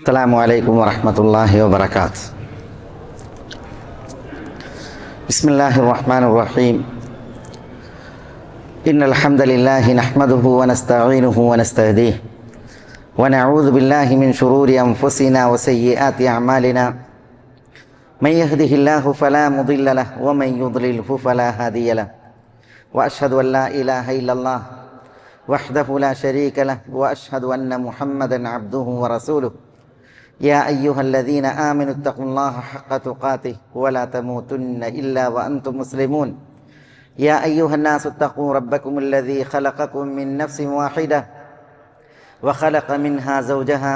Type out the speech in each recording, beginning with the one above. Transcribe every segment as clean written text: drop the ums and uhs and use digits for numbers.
السلام عليكم ورحمة الله وبركاته. بسم الله الرحمن الرحيم. إن الحمد لله نحمده ونستعينه ونستهديه ونعوذ بالله من شرور أنفسنا وسيئات أعمالنا. من يهده الله فلا مضل له ومن يضلله فلا هادي له. وأشهد أن لا إله إلا الله وحده لا شريك له وأشهد أن محمدا عبده ورسوله. يا أيها الذين آمنوا اتقوا الله حق تقاته ولا تموتن إلا وأنتم مسلمون. يا أيها الناس اتقوا ربكم الذي خلقكم من نفس واحدة وخلق منها زوجها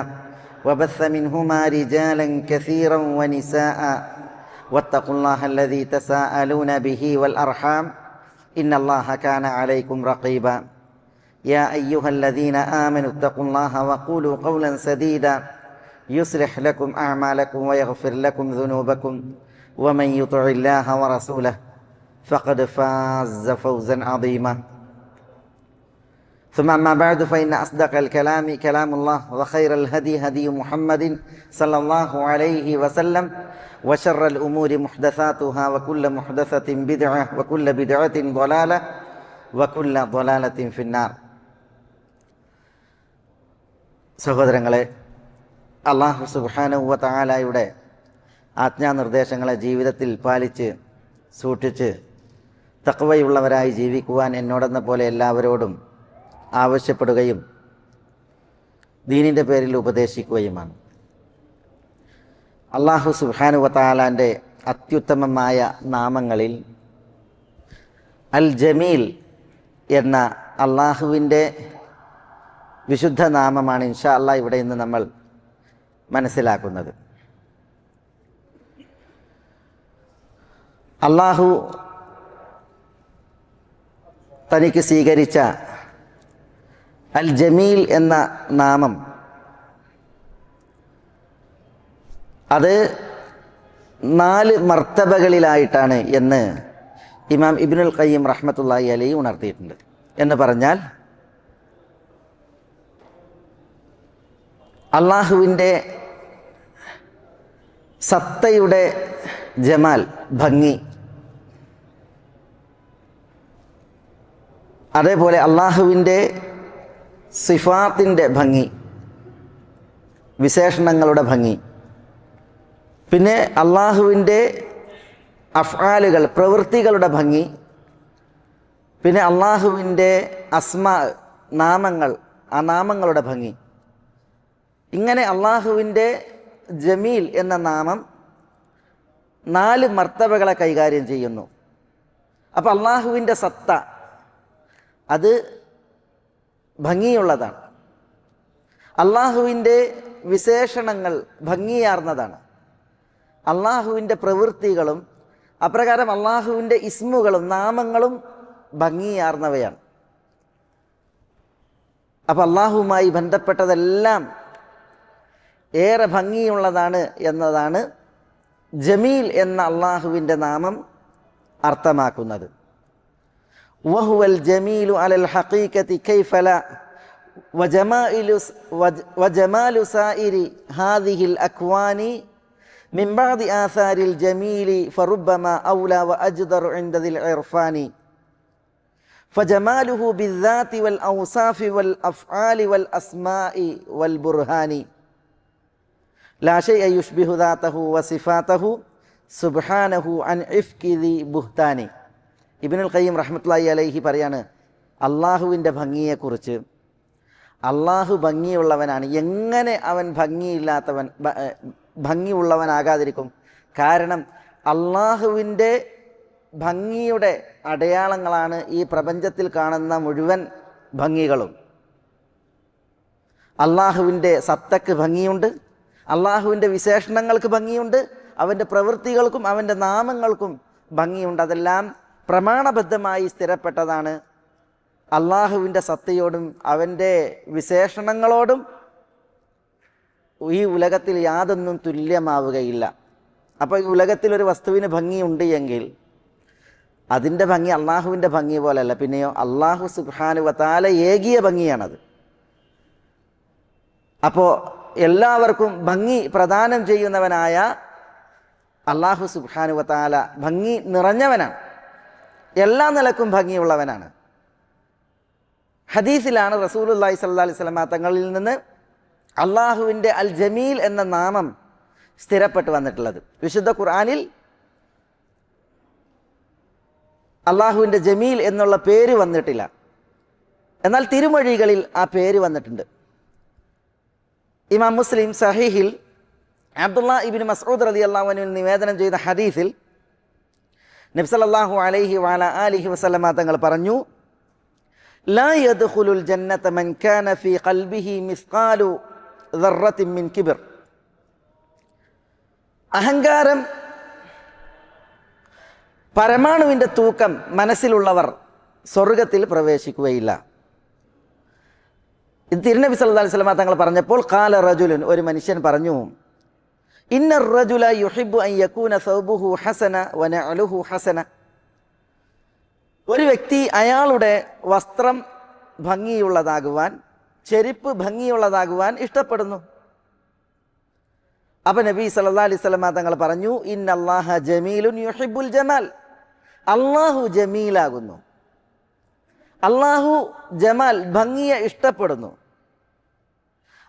وبث منهما رجالا كثيرا ونساء واتقوا الله الذي تساءلون به والأرحام إن الله كان عليكم رقيبا. يا أيها الذين آمنوا اتقوا الله وقولوا قولا سديدا يصلح لكم أعمالكم ويغفر لكم ذنوبكم ومن يطع الله ورسوله فقد فاز فوزا عظيما. ثم أما بعد فإن أصدق الكلام كلام الله وخير الهدي هدي محمد صلى الله عليه وسلم وشر الأمور محدثاتها وكل محدثة بدعة وكل بدعة ضلالة وكل ضلالة في النار. സഹോദരങ്ങളെ, അല്ലാഹു സുബ്ഹാനഹു വ തആലയുടെ ആജ്ഞാനിർദ്ദേശങ്ങളെ ജീവിതത്തിൽ പാലിച്ച് സൂക്ഷിച്ച് തഖ്വയുള്ളവരായി ജീവിക്കുവാൻ എന്നോടെന്ന പോലെ എല്ലാവരോടും ആവശ്യപ്പെടുകയും ദീനിൻ്റെ പേരിൽ ഉപദേശിക്കുകയുമാണ്. അല്ലാഹു സുബ്ഹാനഹു വ തആലാൻ്റെ അത്യുത്തമമായ നാമങ്ങളിൽ അൽ ജമീൽ എന്ന അല്ലാഹുവിൻ്റെ വിശുദ്ധ നാമമാണ് ഇൻഷാ അല്ലാഹ് ഇവിടെ ഇന്ന് നമ്മൾ മനസ്സിലാക്കുന്നത്. അല്ലാഹു തനിക്ക് സ്വീകരിച്ച അൽ ജമീൽ എന്ന നാമം അത് 4 മർത്തബകളിലായിട്ടാണ് എന്ന് ഇമാം ഇബ്നുൽ ഖയ്യിം റഹ്മത്തുള്ളാഹി അലൈഹി ഉണർത്തിയിട്ടുണ്ട്. എന്ന് പറഞ്ഞാൽ അള്ളാഹുവിൻ്റെ സത്തയുടെ ജമാൽ, ഭംഗി, അതേപോലെ അള്ളാഹുവിൻ്റെ സിഫാത്തിൻ്റെ ഭംഗി, വിശേഷണങ്ങളുടെ ഭംഗി, പിന്നെ അള്ളാഹുവിൻ്റെ അഫ്ആലുകൾ, പ്രവൃത്തികളുടെ ഭംഗി, പിന്നെ അള്ളാഹുവിൻ്റെ അസ്മാ, നാമങ്ങൾ, ആ നാമങ്ങളുടെ ഭംഗി. ഇങ്ങനെ അള്ളാഹുവിൻ്റെ ജമീൽ എന്ന നാമം 4 മർത്തബകളെ കൈകാര്യം ചെയ്യുന്നു. അപ്പോൾ അള്ളാഹുവിൻ്റെ സത്ത അത് ഭംഗിയുള്ളതാണ്. അള്ളാഹുവിൻ്റെ വിശേഷണങ്ങൾ ഭംഗിയാർന്നതാണ്. അള്ളാഹുവിൻ്റെ പ്രവൃത്തികളും അപ്രകാരം അള്ളാഹുവിൻ്റെ ഇസ്മുകളും നാമങ്ങളും ഭംഗിയാർന്നവയാണ്. അപ്പോൾ അള്ളാഹുവുമായി ബന്ധപ്പെട്ടതെല്ലാം ഏറെ ഭംഗിയുള്ളതാണ് എന്നതാണ് ജമീൽ എന്ന അള്ളാഹുവിൻ്റെ നാമം അർത്ഥമാക്കുന്നത്. വഹുവൽ ജമീലു അലൽ ഹഖീഖതി കൈഫ ലാ വജമാലു സായിരി ഹാദിഹിൽ അക്വാനി മിൻ ബഅദി ആസാരിൽ ജമീലി ഫറുബ്ബമാ ഔലാ വഅജ്ദറു ഇൻദ ദിൽ ഇർഫാനി ഫജമാലുഹു ബിദ്ദാതി വൽ ഔസാഫി വൽ അഫ്ആലി വൽ അസ്മാഇ വൽ ബുർഹാനി ലാ ശൈഅ യുശ്ബിഹു ദാതഹു വസിഫാതഹു സുബ്ഹാനഹു അൻ ഇഫ്കി ദി ബുഹ്താനി. ഇബ്നുൽ ഖയ്യിം റഹ്മത്തുള്ളാഹി അലൈഹി പറയാണ്, അള്ളാഹുവിൻ്റെ ഭംഗിയെക്കുറിച്ച്, അള്ളാഹു ഭംഗിയുള്ളവനാണ്, എങ്ങനെ അവൻ ഭംഗിയുള്ളവനാകാതിരിക്കും? കാരണം അള്ളാഹുവിൻ്റെ ഭംഗിയുടെ അടയാളങ്ങളാണ് ഈ പ്രപഞ്ചത്തിൽ കാണുന്ന മുഴുവൻ ഭംഗികളും. അള്ളാഹുവിൻ്റെ സത്തക്ക് ഭംഗിയുണ്ട്, അള്ളാഹുവിൻ്റെ വിശേഷണങ്ങൾക്ക് ഭംഗിയുണ്ട്, അവൻ്റെ പ്രവൃത്തികൾക്കും അവൻ്റെ നാമങ്ങൾക്കും ഭംഗിയുണ്ട്. അതെല്ലാം പ്രമാണബദ്ധമായി സ്ഥിരപ്പെട്ടതാണ്. അള്ളാഹുവിൻ്റെ സത്തയോടും അവൻ്റെ വിശേഷണങ്ങളോടും ഈ ഉലകത്തിൽ യാതൊന്നും തുല്യമാവുകയില്ല. അപ്പോൾ ഈ ഉലകത്തിലൊരു വസ്തുവിന് ഭംഗിയുണ്ട് എങ്കിൽ അതിൻ്റെ ഭംഗി അള്ളാഹുവിൻ്റെ ഭംഗി പോലെയല്ല. പിന്നെയോ അള്ളാഹു സുബ്ഹാനഹു വ തആല ഏകിയ ഭംഗിയാണത്. അപ്പോൾ എല്ലാവർക്കും ഭംഗി പ്രദാനം ചെയ്യുന്നവനായ അല്ലാഹു സുബ്ഹാനഹു വ തആല ഭംഗി നിറഞ്ഞവനാണ്, എല്ലാ നിലക്കും ഭംഗിയുള്ളവനാണ്. ഹദീസിലാണ് റസൂലുള്ളാഹി സ്വല്ലല്ലാഹി അലൈഹി വസല്ലം തങ്ങളിൽ നിന്ന് അള്ളാഹുവിൻ്റെ അൽ ജമീൽ എന്ന നാമം സ്ഥിരപ്പെട്ടു വന്നിട്ടുള്ളത്. വിശുദ്ധ ഖുർആനിൽ അള്ളാഹുവിൻ്റെ ജമീൽ എന്നുള്ള പേര് വന്നിട്ടില്ല, എന്നാൽ തിരുമൊഴികളിൽ ആ പേര് വന്നിട്ടുണ്ട്. ഇമാം മുസ്ലിം സഹീഹിൽ അബ്ദുല്ലാ ഇബ്നു മസ്ഊദ് റളിയല്ലാഹു അൻഹു നിവേദനം ചെയ്ത ഹദീസിൽ നബി സല്ലല്ലാഹു അലൈഹി വഅലാ ആലിഹി വസല്ലമ തങ്ങൾ പറഞ്ഞു, ലാ യദ്ഖുലുൽ ജന്നത മൻ കാന ഫീ ഖൽബിഹി മിസ്ഖാലു ദർറത്തിൻ മിൻ കിബ്ർ. അഹങ്കാരം പരമാണുവിൻ്റെ തൂക്കം മനസ്സിലുള്ളവർ സ്വർഗത്തിൽ പ്രവേശിക്കുകയില്ല. ഇത് തിരുനബി സല്ലല്ലാഹു അലൈഹി വസല്ലം തങ്ങൾ പറഞ്ഞപ്പോൾ ഖാല റജുലുൻ, ഒരു മനുഷ്യൻ പറഞ്ഞു, ഇന്ന റജുല യുഹിബ്ബു അൻ യകൂന സൗബുഹു ഹസന വ നഅലുഹു ഹസന. ഒരു വ്യക്തി അയാളുടെ വസ്ത്രം ഭംഗിയുള്ളതാകുവാൻ, ചെരുപ്പ് ഭംഗിയുള്ളതാകുവാൻ ഇഷ്ടപ്പെടുന്നു. അപ്പോൾ നബി സല്ലല്ലാഹു അലൈഹി വസല്ലം തങ്ങൾ പറഞ്ഞു, ഇന്നല്ലാഹ ജമീലുൻ യുഹിബ്ബുൽ ജമാൽ. അല്ലാഹു ജമീലാകുന്നു, അല്ലാഹു ജമാൽ ഭംഗിയെ ഇഷ്ടപ്പെടുന്നു.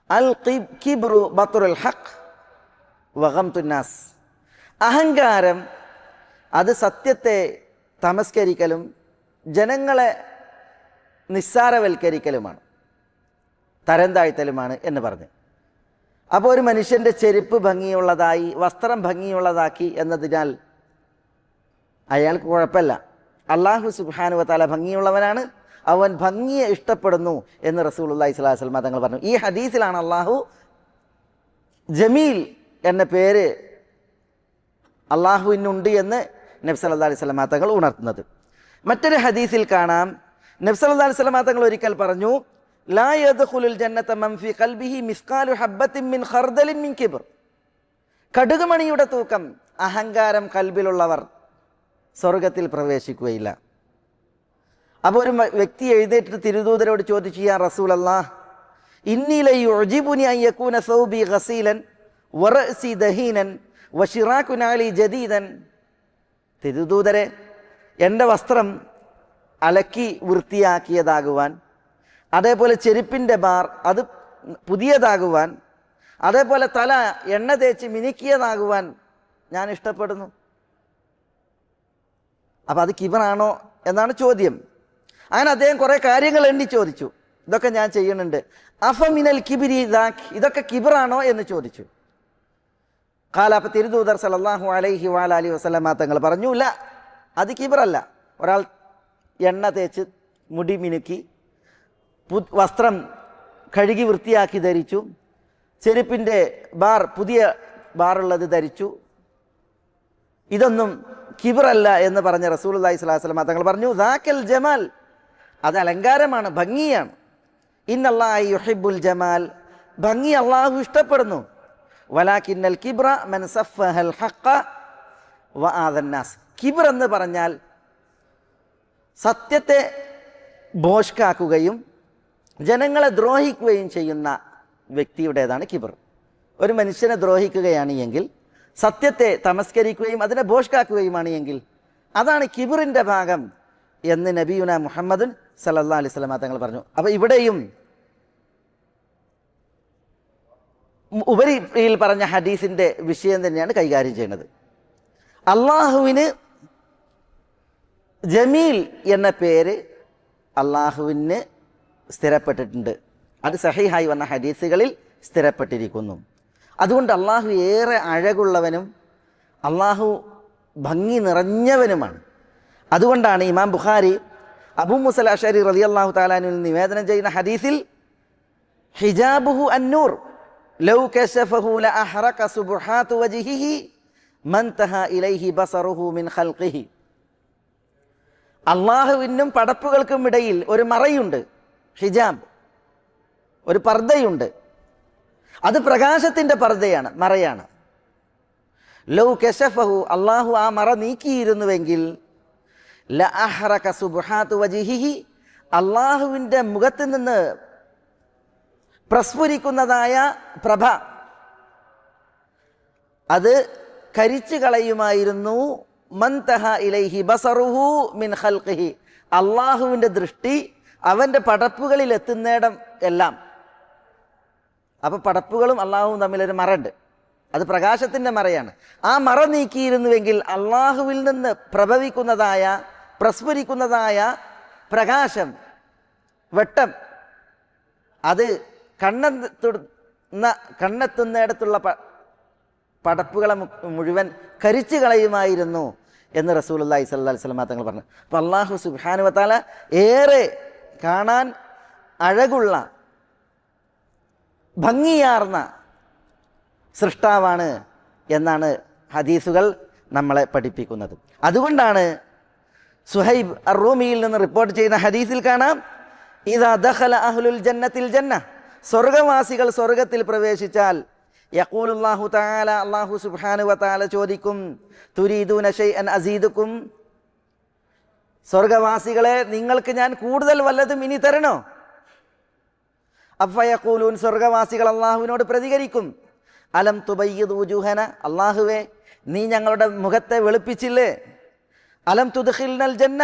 അൽ കിബ്റു ബത്റുൽ ഹഖ് വഗംതുൻ നാസ്. അഹങ്കാരം അത് സത്യത്തെ തമസ്കരിക്കലും ജനങ്ങളെ നിസ്സാരവൽക്കരിക്കലുമാണ്, തരം താഴ്ത്തലുമാണ് എന്ന് പറഞ്ഞു. അപ്പോൾ ഒരു മനുഷ്യൻ്റെ ചെരുപ്പ് ഭംഗിയുള്ളതായി, വസ്ത്രം ഭംഗിയുള്ളതാക്കി എന്നതിനാൽ അയാൾക്ക് കുഴപ്പമില്ല. അല്ലാഹു സുബ്ഹാനഹു വ തആല ഭംഗിയുള്ളവനാണ്, അവൻ ഭംഗിയെ ഇഷ്ടപ്പെടുന്നു എന്ന് റസൂലുള്ളാഹി സ്വല്ലല്ലാഹു അലൈഹി വസല്ലം തങ്ങൾ പറഞ്ഞു. ഈ ഹദീസിലാണ് അല്ലാഹു ജമീൽ എന്ന പേര് അള്ളാഹുവിനുണ്ട് എന്ന് നബി സല്ലല്ലാഹു അലൈഹി വസല്ലം തങ്ങൾ ഉണർത്തുന്നത്. മറ്റൊരു ഹദീസിൽ കാണാം, നബി സല്ലല്ലാഹു അലൈഹി വസല്ലം തങ്ങൾ ഒരിക്കൽ പറഞ്ഞു, ലാ യദ്ഖുലുൽ ജന്നത മൻ ഫീ ഖൽബിഹി മിസ്ഖാലു ഹബ്ബത്തിൻ മിൻ ഖർദലിൻ മിൻ കിബ്ർ. കടുകുമണിയുടെ തൂക്കം അഹങ്കാരം കൽബിലുള്ളവർ സ്വർഗത്തിൽ പ്രവേശിക്കുകയില്ല. അപ്പോൾ ഒരു വ്യക്തി എഴുന്നേറ്റ് തിരുദൂതരോട് ചോദിച്ചു, യാ റസൂലല്ലാഹ്, ഇന്നി ലയുഅ്ജിബുനി അൻ യകൂന സൗബി ഗസീലൻ വറഅസി ദഹീനൻ വശിറാകു നഅലി ജദീദൻ. തിരുദൂതരെ, എൻ്റെ വസ്ത്രം അലക്കി വൃത്തിയാക്കിയതാകുവാൻ, അതേപോലെ ചെരുപ്പിൻ്റെ ബാർ അത് പുതിയതാകുവാൻ, അതേപോലെ തല എണ്ണ തേച്ച് മിനുക്കിയതാകുവാൻ ഞാൻ ഇഷ്ടപ്പെടുന്നു. അപ്പം അത് കിബറാണോ എന്നാണ് ചോദ്യം. അങ്ങനെ അദ്ദേഹം കുറേ കാര്യങ്ങൾ എണ്ണി ചോദിച്ചു, ഇതൊക്കെ ഞാൻ ചെയ്യുന്നുണ്ട്. അഫമിനൽ കിബിരി ദാക്, ഇതൊക്കെ കിബറാണോ എന്ന് ചോദിച്ചു. ഖാല, അപ്പം തിരുദൂതർ സല്ലല്ലാഹു അലൈഹി വഅലിഹി വസല്ലമ തങ്ങൾ പറഞ്ഞു, ഇല്ല, അത് കിബറല്ല. ഒരാൾ എണ്ണ തേച്ച് മുടി മിനുക്കി, വസ്ത്രം കഴുകി വൃത്തിയാക്കി ധരിച്ചു, ചെരുപ്പിൻ്റെ ബാർ പുതിയ ബാറുള്ളത് ധരിച്ചു, ഇതൊന്നും കിബറല്ല എന്ന് പറഞ്ഞ റസൂലുള്ളാഹി സ്വല്ലല്ലാഹു അലൈഹി വസല്ലം തങ്ങൾ പറഞ്ഞു, ദാക്കൽ ജമാൽ, അത് അലങ്കാരമാണ്, ഭംഗിയാണ്. ഇന്നല്ലാഹ യുഹിബ്ബുൽ ജമാൽ, ഭംഗി അള്ളാഹു ഇഷ്ടപ്പെടുന്നു. വലാകിന്നൽ കിബ്ര മൻ സഫഹൽ ഹഖ വആദൻ നാസ്. കിബ്ർ എന്ന് പറഞ്ഞാൽ സത്യത്തെ ഭോഷ്കാക്കുകയും ജനങ്ങളെ ദ്രോഹിക്കുകയും ചെയ്യുന്ന വ്യക്തിയുടേതാണ് കിബ്ർ. ഒരു മനുഷ്യനെ ദ്രോഹിക്കുകയാണ് എങ്കിൽ, സത്യത്തെ തമസ്കരിക്കുകയും അതിനെ ഭോഷ്കാക്കുകയുമാണ് എങ്കിൽ, അതാണ് കിബ്റിൻ്റെ ഭാഗം എന്ന് നബിയുന മുഹമ്മദ് സല്ലല്ലാഹു അലൈഹി വസല്ലം തങ്ങൾ പറഞ്ഞു. അപ്പോൾ ഇവിടെയും ഉപരിയിൽ പറഞ്ഞ ഹദീസിൻ്റെ വിഷയം തന്നെയാണ് കൈകാര്യം ചെയ്യുന്നത്. അള്ളാഹുവിന് ജമീൽ എന്ന പേര് അള്ളാഹുവിന് സ്ഥിരപ്പെട്ടിട്ടുണ്ട്. അത് സഹീഹായി വന്ന ഹദീസുകളിൽ സ്ഥിരപ്പെട്ടിരിക്കുന്നു. അതുകൊണ്ട് അള്ളാഹു ഏറെ അഴകുള്ളവനും അള്ളാഹു ഭംഗി നിറഞ്ഞവനുമാണ്. അതുകൊണ്ടാണ് ഇമാം ബുഖാരി അബൂ മൂസൽ അശ്അരി റളിയല്ലാഹു തആല അൻഹു നിവേദനം ചെയ്യുന്ന ഹദീസിൽ, ഹിജാബുഹു അന്നൂർ ലൗ കശഫഹു ലഅഹറക സുബ്ഹാതു വജ്ഹിഹി മൻതഹ ഇലൈഹി ബസറുഹു മിൻ ഖൽഖിഹി. അള്ളാഹുവിനും പടപ്പുകൾക്കും ഇടയിൽ ഒരു മറയുണ്ട്, ഹിജാബ്, ഒരു പർദ്ദയുണ്ട്. അത് പ്രകാശത്തിൻ്റെ പർദ്ദയാണ്, മറയാണ്. ലൗ കശഫഹു, അള്ളാഹു ആ മറ നീക്കിയിരുന്നുവെങ്കിൽ, ലഅഹ്റക സുബ്ഹാതു വജ്ഹിഹി, അള്ളാഹുവിൻ്റെ മുഖത്ത് നിന്ന് പ്രസ്ഫുരിക്കുന്നതായ പ്രഭ അത് കരിച്ചു കളയുമായിരുന്നു. മൻതഹ ഇലൈഹി ബസറുഹു മിൻ ഖൽഖിഹി, അള്ളാഹുവിൻ്റെ ദൃഷ്ടി അവൻ്റെ പടപ്പുകളിൽ എത്തുന്നിടം എല്ലാം. അപ്പോൾ പടപ്പുകളും അള്ളാഹുവും തമ്മിലൊരു മറയുണ്ട്, അത് പ്രകാശത്തിൻ്റെ മറയാണ്. ആ മറ നീക്കിയിരുന്നുവെങ്കിൽ അള്ളാഹുവിൽ നിന്ന് പ്രഭവിക്കുന്നതായ പ്രസ്ഫുരിക്കുന്നതായ പ്രകാശം, വെട്ടം, അത് കണ്ണെത്തുന്നിടത്തുള്ള പടപ്പുകളെ മുഴുവൻ കരിച്ചു കളയുമായിരുന്നു എന്ന് റസൂലുള്ളാഹി സ്വല്ലല്ലാഹു അലൈഹി വസല്ലം തങ്ങൾ പറഞ്ഞു. അപ്പോൾ അള്ളാഹു സുബ്ഹാനഹു വ തആല ഏറെ കാണാൻ അഴകുള്ള ഭംഗിയാർന്ന സൃഷ്ടാവാണ് എന്നാണ് ഹദീസുകൾ നമ്മളെ പഠിപ്പിക്കുന്നത്. അതുകൊണ്ടാണ് സുഹൈബ് അർ-റൂമിയിൽ നിന്ന് റിപ്പോർട്ട് ചെയ്യുന്ന ഹദീസിൽ കാണാം, ഇദാ ദഖല അഹ്ലുൽ ജന്നത്തിൽ ജന്ന, സ്വർഗവാസികൾ സ്വർഗത്തിൽ പ്രവേശിച്ചാൽ യഖൂലുല്ലാഹു തആല, അല്ലാഹു സുബ്ഹാനഹു വ തആല ചോദിക്കും, തുരീദൂന ശൈഅൻ അസീദുക്കും, സ്വർഗവാസികളെ നിങ്ങൾക്ക് ഞാൻ കൂടുതൽ വല്ലതും ഇനി തരണോ? അഫയഖൂലൂൻ, സ്വർഗവാസികൾ അള്ളാഹുവിനോട് പ്രതികരിക്കും, അലം തുബയ്യിദ് വുജൂഹന, അള്ളാഹുവേ നീ ഞങ്ങളുടെ മുഖത്തെ വെളുപ്പിച്ചില്ലേ? അലം തുദ്ഖിൽനൽ ജന്ന,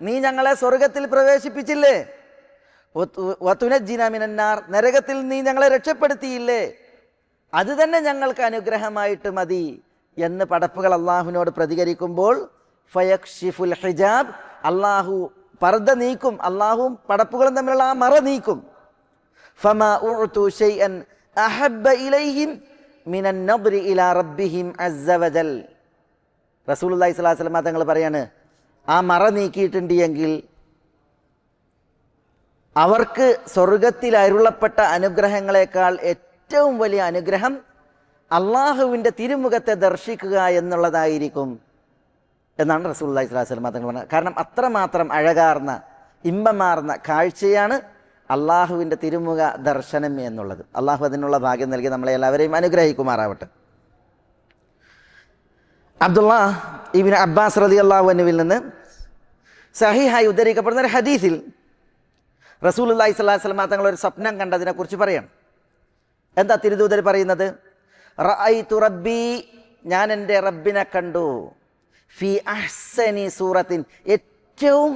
നീ ഞങ്ങളെ സ്വർഗത്തിൽ പ്രവേശിപ്പിച്ചില്ലേ? വതുനജ്ജിന മിനന്നാർ, നരകത്തിൽ നീ ഞങ്ങളെ രക്ഷപ്പെടുത്തിയില്ലേ? അത് തന്നെ ഞങ്ങൾക്ക് അനുഗ്രഹമായിട്ട് മതി എന്ന് പടപ്പുകൾ അള്ളാഹുവിനോട് പ്രതികരിക്കുമ്പോൾ ഫയക്ഷിഫുൽ ഹിജാബ്, അള്ളാഹു പർദ്ദ നീക്കും, അള്ളാഹുവും പടപ്പുകളും തമ്മിലുള്ള ആ മറ നീക്കും. ഫമാ ഉഅതു ശൈഅൻ അഹബ്ബ ഇലൈഹിം മിനൻ നദ്രി ഇലാ റബ്ബിഹിം അസ്സ വജൽ. റസൂലുള്ളാഹി സ്വല്ലല്ലാഹു അലൈഹി വസല്ലം തങ്ങൾ പറയാണ്, ആ മറ നീക്കിയിട്ടുണ്ട് എങ്കിൽ അവർക്ക് സ്വർഗത്തിൽ അരുളപ്പെട്ട അനുഗ്രഹങ്ങളെക്കാൾ ഏറ്റവും വലിയ അനുഗ്രഹം അള്ളാഹുവിൻ്റെ തിരുമുഖത്തെ ദർശിക്കുക എന്നുള്ളതായിരിക്കും എന്നാണ് റസൂലുള്ളാഹി സ്വല്ലല്ലാഹു അലൈഹി വസല്ലം തങ്ങൾ പറഞ്ഞത്. കാരണം അത്രമാത്രം അഴകാർന്ന ഇമ്പമാർന്ന കാഴ്ചയാണ് അള്ളാഹുവിൻ്റെ തിരുമുഖ ദർശനം എന്നുള്ളത്. അള്ളാഹു അതിനുള്ള ഭാഗ്യം നൽകി നമ്മളെ എല്ലാവരെയും അനുഗ്രഹിക്കുമാറാവട്ടെ. അബ്ദുല്ലാഹ് ഇബ്നു അബ്ബാസ് റളിയല്ലാഹു അൻഹുവിൽ നിന്ന് സഹീഹായി ഉദ്ധരിക്കപ്പെടുന്ന ഒരു ഹദീസിൽ റസൂലുള്ളാഹി സ്വല്ലല്ലാഹു അലൈഹി വസല്ലം തങ്ങൾ ഒരു സ്വപ്നം കണ്ടതിനെക്കുറിച്ച് പറയണം. എന്താ തിരുദൂതർ പറയുന്നത്? റഅയ്തു റബ്ബി, ഞാൻ എൻ്റെ റബ്ബിനെ കണ്ടു, ഫി അഹ്സനി സൂറത്തിൻ, ഏറ്റവും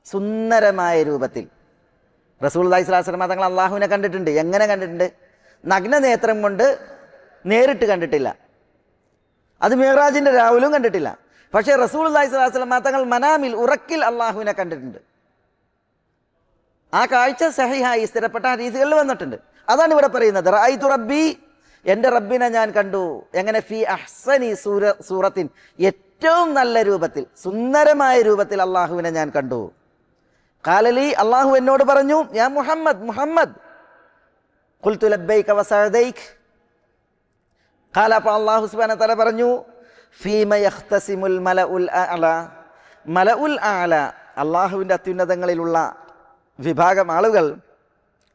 സുന്ദരമായ രൂപത്തിൽ. റസൂലുള്ളാഹി സ്വല്ലല്ലാഹു അലൈഹി വസല്ലം തങ്ങൾ അള്ളാഹുവിനെ കണ്ടിട്ടുണ്ട്. എങ്ങനെ കണ്ടിട്ടുണ്ട്? നഗ്നനേത്രം കൊണ്ട് നേരിട്ട് കണ്ടിട്ടില്ല, അത് മിഅ്റാജിൻ്റെ രാവിലും കണ്ടിട്ടില്ല. പക്ഷേ റസൂലുള്ളാഹി സ്വല്ലല്ലാഹു അലൈഹി വസല്ലം തങ്ങൾ മനാമിൽ, ഉറക്കിൽ അള്ളാഹുവിനെ കണ്ടിട്ടുണ്ട്. ആ കാഴ്ച സഹിഹായി സ്ഥിരപ്പെട്ട ഹദീസുകളിൽ വന്നിട്ടുണ്ട്. അതാണ് ഇവിടെ പറയുന്നത്, റഅയ്തു റബ്ബി, എൻ്റെ റബ്ബിനെ ഞാൻ കണ്ടു. എങ്ങനെ? ഫി അഹ്സനി സൂറത്തിൻ, ഏറ്റവും നല്ല രൂപത്തിൽ, സുന്ദരമായ രൂപത്തിൽ അള്ളാഹുവിനെ ഞാൻ കണ്ടു. ഖാലലി, അള്ളാഹു എന്നോട് പറഞ്ഞു, യാ മുഹമ്മദ്, മുഹമ്മദ്. ഖുൽതു ലബ്ബൈക വസഅദൈക. ഖാല, അപ്പോൾ അള്ളാഹു സുബ്ഹാനഹു വ തആല പറഞ്ഞു, ഫീമ യഖ്തസിമുൽ മലഉൽ അഅല, മലഉൽ അഅല, അള്ളാഹുവിൻ്റെ അത്യുന്നതങ്ങളിലുള്ള വിഭാഗം ആളുകൾ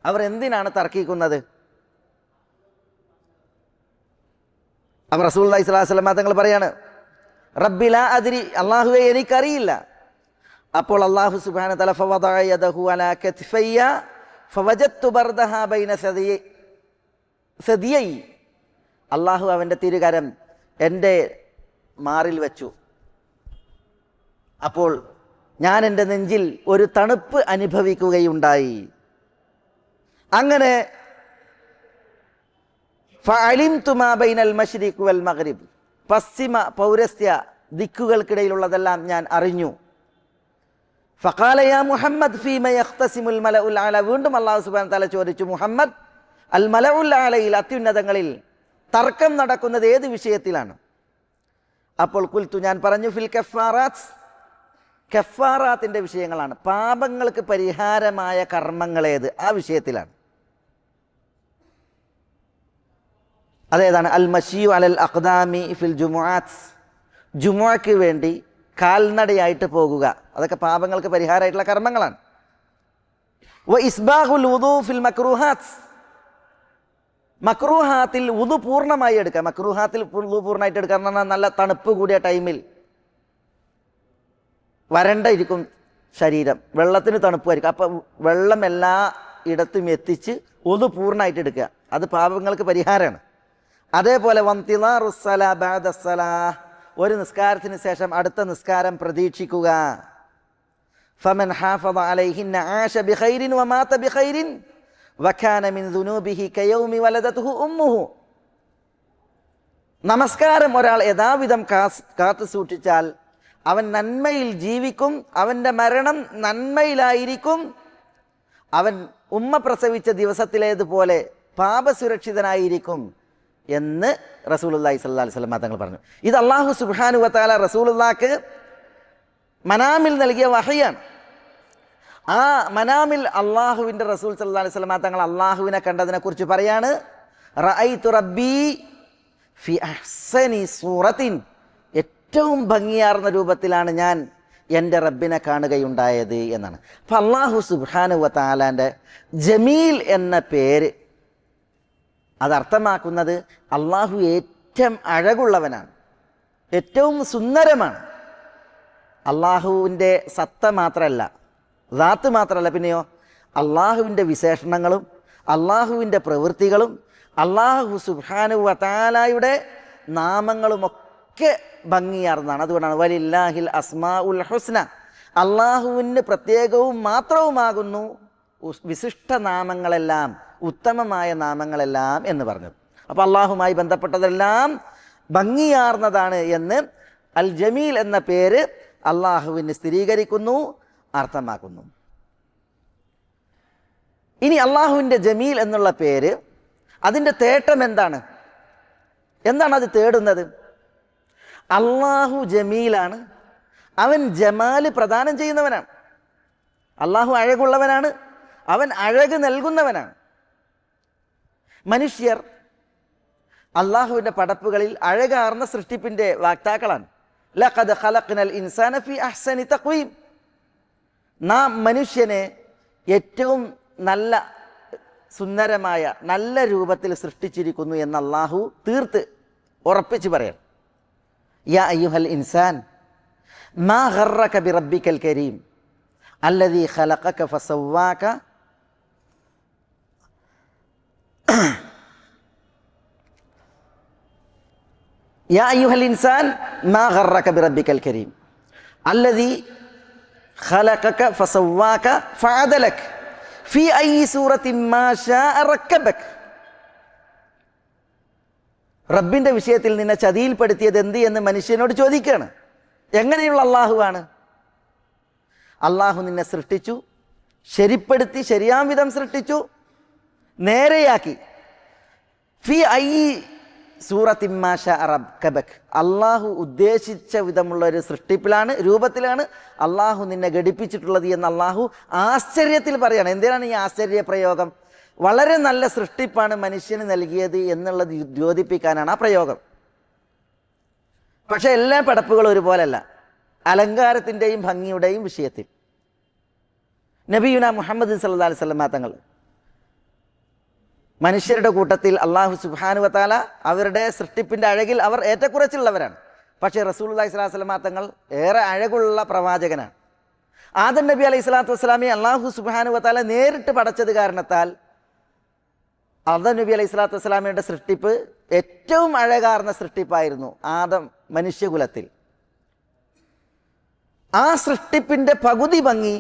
അവർ എന്തിനാണ് തർക്കിക്കുന്നത്? അപ്പോൾ റസൂലുള്ളാഹി സ്വല്ലല്ലാഹു അലൈഹി വസല്ലം തങ്ങൾ പറയാണ്, റബ്ബി ലാ അദ്രി, അള്ളാഹുവേ എനിക്കറിയില്ല. അപ്പോൾ അള്ളാഹു സുബ്ഹാനഹു വ തആല ഫവദഅ യദഹു അലാ കത്ഫയ്യ ഫവജദ്തു ബർദഹാ ബൈന സദിയൈ, അള്ളാഹു അവൻ്റെ തിരുകരം എൻ്റെ മാറിൽ വെച്ചു. അപ്പോൾ ഞാൻ എൻ്റെ നെഞ്ചിൽ ഒരു തണുപ്പ് അനുഭവിക്കുകയുണ്ടായി. അങ്ങനെ ഫഅലിംതു മാ ബൈനൽ മശ്രിഖ് വൽ മഗ്രിബ്, പശ്ചിമ പൗരസ്ത്യ ദിക്കുകൾക്കിടയിലുള്ളതെല്ലാം ഞാൻ അറിഞ്ഞു. ഫഖാല യാ മുഹമ്മദ് ഫീമ യഖ്തസിമുൽ മലഉൽ അല, വീണ്ടും അല്ലാഹു സുബ്ഹാനഹു വ തആല ചോദിച്ചു, മുഹമ്മദ്, അൽ മലഉൽ അലയിൽ, അത്യുന്നതങ്ങളിൽ തർക്കം നടക്കുന്നത് ഏത് വിഷയത്തിലാണ്? അപ്പോൾ ഖുൽതു, ഞാൻ പറഞ്ഞു, ഫിൽ കഫാറാത്ത്, കഫാറാത്തിൻ്റെ വിഷയങ്ങളാണ്, പാപങ്ങൾക്ക് പരിഹാരമായ കർമ്മങ്ങളേത്, ആ വിഷയത്തിലാണ്. അതേതാണ്? അൽ മശിയു അലൽ അഖ്ദാമി ഫിൽ ജുമുഅത്ത്, ജുമുഅക്ക് വേണ്ടി കാൽനടയായിട്ട് പോകുക, അതൊക്കെ പാപങ്ങൾക്ക് പരിഹാരമായിട്ടുള്ള കർമ്മങ്ങളാണ്. വ ഇസ്ബാഹുൽ വുദു ഫിൽ മക്രൂഹാത്ത്, മക്രൂഹാത്തിൽ വുദു പൂർണ്ണമായി എടുക്കുക. മക്രൂഹാത്തിൽ വുദു പൂർണ്ണമായിട്ട് എടുക്കുക എന്ന് പറഞ്ഞാൽ നല്ല തണുപ്പ് കൂടിയ ടൈമിൽ വരണ്ട ഇരിക്കും ശരീരം, വെള്ളത്തിന് തണുപ്പായിരിക്കും, അപ്പം വെള്ളം എല്ലാ ഇടത്തും എത്തിച്ച് ഒതു പൂർണ്ണമായിട്ട് എടുക്കുക. അത് പാപങ്ങൾക്ക് പരിഹാരമാണ്. അതേപോലെ വന്തിലാറുസ്സലാ ബഅദസ്സലാ, ഒരു നിസ്കാരത്തിന് ശേഷം അടുത്ത നിസ്കാരം പ്രതീക്ഷിക്കുക. ഫമൻ ഹാഫദ അലൈഹിന്ന ആശ ബിഖൈരിൻ വമാത ബിഖൈരിൻ വകാന മിൻ ദുനൂബിഹി കയൗമി വലദതുഹു ഉമ്മുഹു. നമസ്കാരം ഒരാൾ യഥാവിധം കാത്തു സൂക്ഷിച്ചാൽ അവൻ നന്മയിൽ ജീവിക്കും, അവൻ്റെ മരണം നന്മയിലായിരിക്കും, അവൻ ഉമ്മ പ്രസവിച്ച ദിവസത്തിലേതുപോലെ പാപസുരക്ഷിതനായിരിക്കും എന്ന് റസൂലുള്ളാഹി സ്വല്ലല്ലാഹി അലൈഹി വസല്ലം തങ്ങൾ പറഞ്ഞു. ഇത് അല്ലാഹു സുബ്ഹാനഹു വ തആല റസൂലുള്ളാഹിക്ക് മനാമിൽ നൽകിയ വഹയാണ്. ആ മനാമിൽ അള്ളാഹുവിൻ്റെ റസൂൽ സല്ലല്ലാഹു അലൈഹി വസല്ലം തങ്ങൾ അള്ളാഹുവിനെ കണ്ടതിനെ കുറിച്ച് പറയാണ്, റഅയ്തു റബ്ബി ഫി അഹ്സനി സൂറത്തിൻ, ഏറ്റവും ഭംഗിയാർന്ന രൂപത്തിലാണ് ഞാൻ എൻ്റെ റബ്ബിനെ കാണുകയുണ്ടായത് എന്നാണ്. അപ്പം അള്ളാഹു സുബ്ഹാനഹു വ തആലാൻ്റെ ജമീൽ എന്ന പേര് അതർത്ഥമാക്കുന്നത് അള്ളാഹു ഏറ്റവും അഴകുള്ളവനാണ്, ഏറ്റവും സുന്ദരമാണ്. അള്ളാഹുവിൻ്റെ സത്ത മാത്രമല്ല, ദാത്ത് മാത്രമല്ല, പിന്നെയോ അള്ളാഹുവിൻ്റെ വിശേഷണങ്ങളും അള്ളാഹുവിൻ്റെ പ്രവൃത്തികളും അള്ളാഹു സുബ്ഹാനഹു വ തആലയുടെ നാമങ്ങളുമൊക്കെ ഭംഗിയാർന്നതാണ്. അതുകൊണ്ടാണ് വലില്ലാഹിൽ അസ്മാഉൽ ഹുസ്ന, അള്ളാഹുവിന് പ്രത്യേകവും മാത്രവുമാകുന്നു വിശിഷ്ട നാമങ്ങളെല്ലാം, ഉത്തമമായ നാമങ്ങളെല്ലാം എന്ന് പറഞ്ഞത്. അപ്പോൾ അള്ളാഹുമായി ബന്ധപ്പെട്ടതെല്ലാം ഭംഗിയാർന്നതാണ് എന്ന് അൽ ജമീൽ എന്ന പേര് അള്ളാഹുവിന് സ്ഥിരീകരിക്കുന്നു, അർത്ഥമാക്കുന്നു. ഇനി അള്ളാഹുവിൻ്റെ ജമീൽ എന്നുള്ള പേര്, അതിൻ്റെ തേട്ടം എന്താണ്? എന്താണ് അത് തേടുന്നത്? അള്ളാഹു ജമീലാണ്, അവൻ ജമാല് പ്രദാനം ചെയ്യുന്നവനാണ്. അള്ളാഹു അഴകുള്ളവനാണ്, അവൻ അഴക് നൽകുന്നവനാണ്. മനുഷ്യർ അള്ളാഹുവിൻ്റെ പടപ്പുകളിൽ അഴകാർന്ന സൃഷ്ടിപ്പിൻ്റെ വാക്താക്കളാണ്. ലഖദ് ഖലഖ്നൽ ഇൻസാന ഫി അഹ്സനി തഖ്വീം, നാം മനുഷ്യനെ ഏറ്റവും നല്ല സുന്ദരമായ നല്ല രൂപത്തിൽ സൃഷ്ടിച്ചിരിക്കുന്നു എന്ന് അള്ളാഹു തീർത്ത് ഉറപ്പിച്ച് പറയാം. യാ അയ്യുഹൽ ഇൻസാൻ മാ ഗർറക ബിറബ്ബിക്കൽ കരീം അല്ലദീ ഖലഖക ഫസവ്വാക യാ അയ്യുഹൽ ഇൻസാൻ മാ ഗർറക ബിറബ്ബിക്കൽ കരീം അല്ലദീ ഖലഖക ഫസവ്വാക ഫഅദലക ഫീ അയ്യി സൂറത്തിൻ മാ ശാഅ റക്കബക. റബ്ബിൻ്റെ വിഷയത്തിൽ നിന്നെ ചതിയിൽപ്പെടുത്തിയത് എന്ത് എന്ന് മനുഷ്യനോട് ചോദിക്കുകയാണ്. എങ്ങനെയുള്ള അള്ളാഹുവാണ്? അള്ളാഹു നിന്നെ സൃഷ്ടിച്ചു, ശരിപ്പെടുത്തി, ശരിയാം വിധം സൃഷ്ടിച്ചു, നേരെയാക്കി. ഫി അയ്യി സൂറത്തിൻ മാ ശാഅ റക്കബക, അള്ളാഹു ഉദ്ദേശിച്ച വിധമുള്ള ഒരു സൃഷ്ടിപ്പിലാണ്, രൂപത്തിലാണ് അള്ളാഹു നിന്നെ ഘടിപ്പിച്ചിട്ടുള്ളത് എന്ന് അള്ളാഹു ആശ്ചര്യത്തിൽ പറയാണ്. എന്തിനാണ് ഈ ആശ്ചര്യ പ്രയോഗം? വളരെ നല്ല സൃഷ്ടിപ്പാണ് മനുഷ്യന് നൽകിയത് എന്നുള്ളത് ദ്യോതിപ്പിക്കാനാണ് ആ പ്രയോഗം. പക്ഷെ എല്ലാ പടപ്പുകളും ഒരുപോലല്ല, അലങ്കാരത്തിൻ്റെയും ഭംഗിയുടെയും വിഷയത്തിൽ. നബിയുനാ മുഹമ്മദ് സല്ലല്ലാഹു അലൈഹി വസല്ലം തങ്ങൾ മനുഷ്യരുടെ കൂട്ടത്തിൽ അള്ളാഹു സുബ്ഹാനഹു വ തആല അവരുടെ സൃഷ്ടിപ്പിൻ്റെ അഴകിൽ അവർ ഏറ്റക്കുറച്ചിലുള്ളവരാണ്. പക്ഷേ റസൂലുള്ളാഹി സ്വല്ലല്ലാഹു അലൈഹി വസല്ലം തങ്ങൾ ഏറെ അഴകുള്ള പ്രവാചകനാണ്. ആദം നബി അലൈഹി സ്വലാത്തു വസ്സലാമയെ അള്ളാഹു സുബ്ഹാനഹു വ തആല നേരിട്ട് പടച്ചത് കാരണത്താൽ ആദം നബി അലൈഹി സ്വലാത്തു വസ്സലാമയുടെ സൃഷ്ടിപ്പ് ഏറ്റവും അഴകാർന്ന സൃഷ്ടിപ്പായിരുന്നു ആദം മനുഷ്യകുലത്തിൽ. ആ സൃഷ്ടിപ്പിൻ്റെ പകുതി ഭംഗി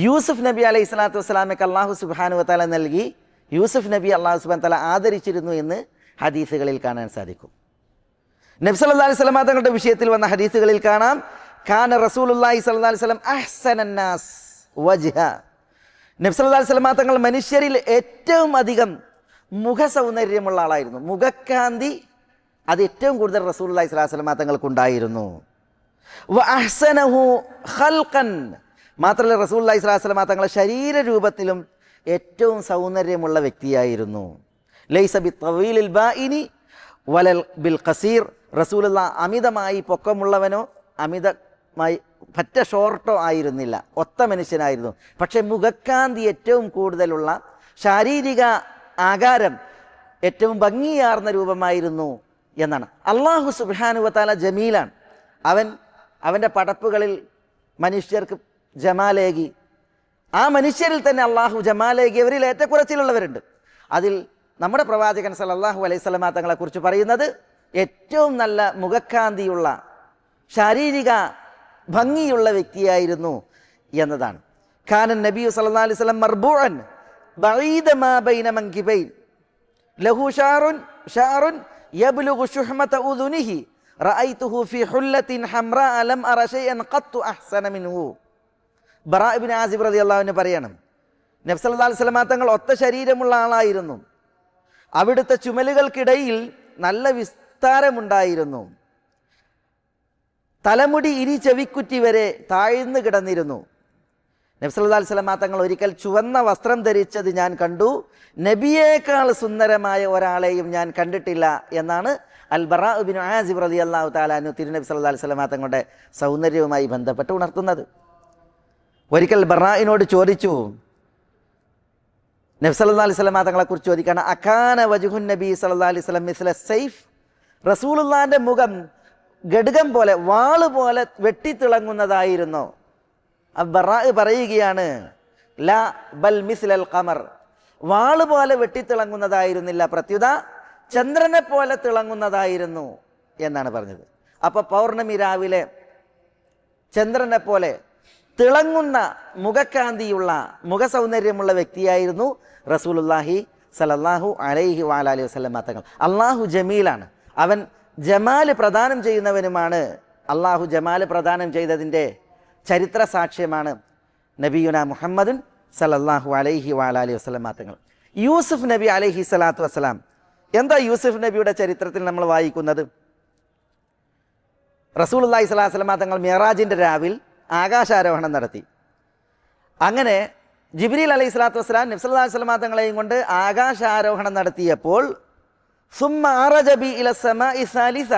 യൂസുഫ് നബി അലൈഹി സ്വലാത്തു വസ്സലാമയ്ക്ക് അള്ളാഹു സുബ്ഹാനഹു വ തആല നൽകി. യൂസുഫ് നബി അള്ളാഹു സുബ്ഹാനഹു വ തആല ആദരിച്ചിരുന്നു എന്ന് ഹദീസുകളിൽ കാണാൻ സാധിക്കും. നബി സല്ലല്ലാഹു അലൈഹി വസല്ലം തങ്ങളുടെ വിഷയത്തിൽ വന്ന ഹദീസുകളിൽ കാണാം, കാന റസൂലുള്ളാഹി സ്വല്ലല്ലാഹു അലൈഹി വസല്ലം അഹ്സനന്നാസ് വജ്ഹ, നബി സല്ലല്ലാഹു അലൈഹി വസല്ലം തങ്ങൾ മനുഷ്യരിൽ ഏറ്റവും അധികം മുഖസൗന്ദര്യമുള്ള ആളായിരുന്നു. മുഖക്കാന്തി അത് ഏറ്റവും കൂടുതൽ റസൂലുള്ളാഹി സ്വല്ലല്ലാഹു അലൈഹി വസല്ലം തങ്ങൾക്കുണ്ടായിരുന്നു. വ അഹ്സനഹു ഖൽഖൻ, മാത്രമല്ല റസൂലുള്ളാഹി സ്വല്ലല്ലാഹു അലൈഹി വസല്ലം തങ്ങളുടെ ശരീരരൂപത്തിലും ഏറ്റവും സൗന്ദര്യമുള്ള വ്യക്തിയായിരുന്നു. ലൈസ ബിത്തവീലിൽ ബാഇനി വലൽ ബിൽ ഖസീർ, റസൂലുള്ളാഹി അമിതമായി പൊക്കമുള്ളവനോ അമിതമായി പറ്റ ഷോർട്ടോ ആയിരുന്നില്ല, ഒത്ത മനുഷ്യനായിരുന്നു. പക്ഷെ മുഖക്കാന്തി ഏറ്റവും കൂടുതലുള്ള, ശാരീരിക ആകാരം ഏറ്റവും ഭംഗിയാർന്ന രൂപമായിരുന്നു എന്നാണ്. അള്ളാഹു സുബ്ഹാനഹു വ തആല ജമീലാണ്. അവൻ്റെ പടപ്പുകളിൽ മനുഷ്യർക്ക് ജമാലേകി, ആ മനുഷ്യരിൽ തന്നെ അള്ളാഹു ജമാലേകിയവരിൽ ഏറ്റക്കുറച്ചിലുള്ളവരുണ്ട്. അതിൽ നമ്മുടെ പ്രവാചകൻ സല്ലല്ലാഹു അലൈഹി വസല്ലമ തങ്ങളെക്കുറിച്ച് പറയുന്നത് ഏറ്റവും നല്ല മുഖക്കാന്തിയുള്ള ശാരീരിക ഭംഗിയുള്ള വ്യക്തിയായിരുന്നു എന്നതാണ്. കാനൻ നബി സല്ലല്ലാഹു അലൈഹി വസല്ലം മർബൂഅൻ ബഈദ മാ ബൈന മൻകിബൈൻ ലഹു ഷാറുൻ യബ്ലുഗു ശുഹ്മത ഉദുനിഹി റഅയ്തുഹു ഫീ ഹുല്ലത്തിൻ ഹംറാ ലം അറ ശൈഅൻ ഖത്തു അഹ്സന മിൻഹു. ബറാ ഇബ്നു ആസിബ് റളിയല്ലാഹു അൻഹു പറയണം, നബി സല്ലല്ലാഹു അലൈഹി വസല്ലം തങ്ങൾ ഒത്ത ശരീരമുള്ള ആളായിരുന്നു. അവിടുത്തെ ചുമലുകൾക്കിടയിൽ നല്ല വിസ്താരമുണ്ടായിരുന്നു. തലമുടി ഇരി ചെവിക്കുറ്റി വരെ താഴ്ന്നു കിടന്നിരുന്നു. നബി സല്ലല്ലാഹു അലൈഹി വസല്ലം തങ്ങൾ ഒരിക്കൽ ചുവന്ന വസ്ത്രം ധരിച്ചത് ഞാൻ കണ്ടു. നബിയേക്കാൾ സുന്ദരമായ ഒരാളെയും ഞാൻ കണ്ടിട്ടില്ല എന്നാണ് അൽ ബറാ ഇബ്നു ആസിബ് റളിയല്ലാഹു തആല അൻഹു തിരുനബി സല്ലല്ലാഹു അലൈഹി വസല്ലം തങ്ങളുടെ സൗന്ദര്യവുമായി ബന്ധപ്പെട്ട് ഉണർത്തുന്നത്. ഒരിക്കൽ ബറാഇനോട് ചോദിച്ചു, നബി സല്ലല്ലാഹു അലൈഹി വസല്ലം തങ്ങളെക്കുറിച്ച് ചോദിക്കുകയാണ്, അകാന വജ്ഹുൻ നബി സല്ലല്ലാഹു അലൈഹി വസല്ലം മിസ്ല സൈഫ്, റസൂലുള്ളാഹിന്റെ മുഖം ഘടകം പോലെ വാള് പോലെ വെട്ടിത്തിളങ്ങുന്നതായിരുന്നു. ബറാ പറയുകയാണ്, ലാ ബൽ മിസ്ലൽ ഖമർ, വാള് പോലെ വെട്ടിത്തിളങ്ങുന്നതായിരുന്നില്ല, പ്രത്യുത ചന്ദ്രനെ പോലെ തിളങ്ങുന്നതായിരുന്നു എന്നാണ് പറഞ്ഞത്. അപ്പൊ പൗർണമി രാവിലെ ചന്ദ്രനെ പോലെ തിളങ്ങുന്ന മുഖക്കാന്തിയുള്ള മുഖസൗന്ദര്യമുള്ള വ്യക്തിയായിരുന്നു റസൂലുള്ളാഹി സല്ലല്ലാഹു അലൈഹി വഅലിഹി വസല്ലം തങ്ങൾ. അള്ളാഹു ജമീലാണ്, അവൻ ജമാല് പ്രദാനം ചെയ്യുന്നവനുമാണ്. അള്ളാഹു ജമാല് പ്രദാനം ചെയ്തതിൻ്റെ ചരിത്ര സാക്ഷ്യമാണ് നബിയുന മുഹമ്മദുൻ സല്ലല്ലാഹു അലൈഹി വഅലിഹി വസല്ലം തങ്ങൾ. യൂസുഫ് നബി അലൈഹി സ്വലാത്തു വസ്സലാം, എന്താ യൂസുഫ് നബിയുടെ ചരിത്രത്തിൽ നമ്മൾ വായിക്കുന്നത്? റസൂലുള്ളാഹി സ്വല്ലല്ലാഹു അലൈഹി വസല്ലം തങ്ങൾ മിഅ്റാജിൻ്റെ രാവിൽ ആകാശാരോഹണം നടത്തി. അങ്ങനെ ജിബ്രീൽ അലൈഹി സ്വലാത്തു വസ്സലാം നബി സല്ലല്ലാഹു അലൈഹി വസല്ലം തങ്ങളെയും കൊണ്ട് ആകാശാരോഹണം നടത്തിയപ്പോൾ സുമ്മ അറജ ബി ഇല സമാഇ സാലിസ,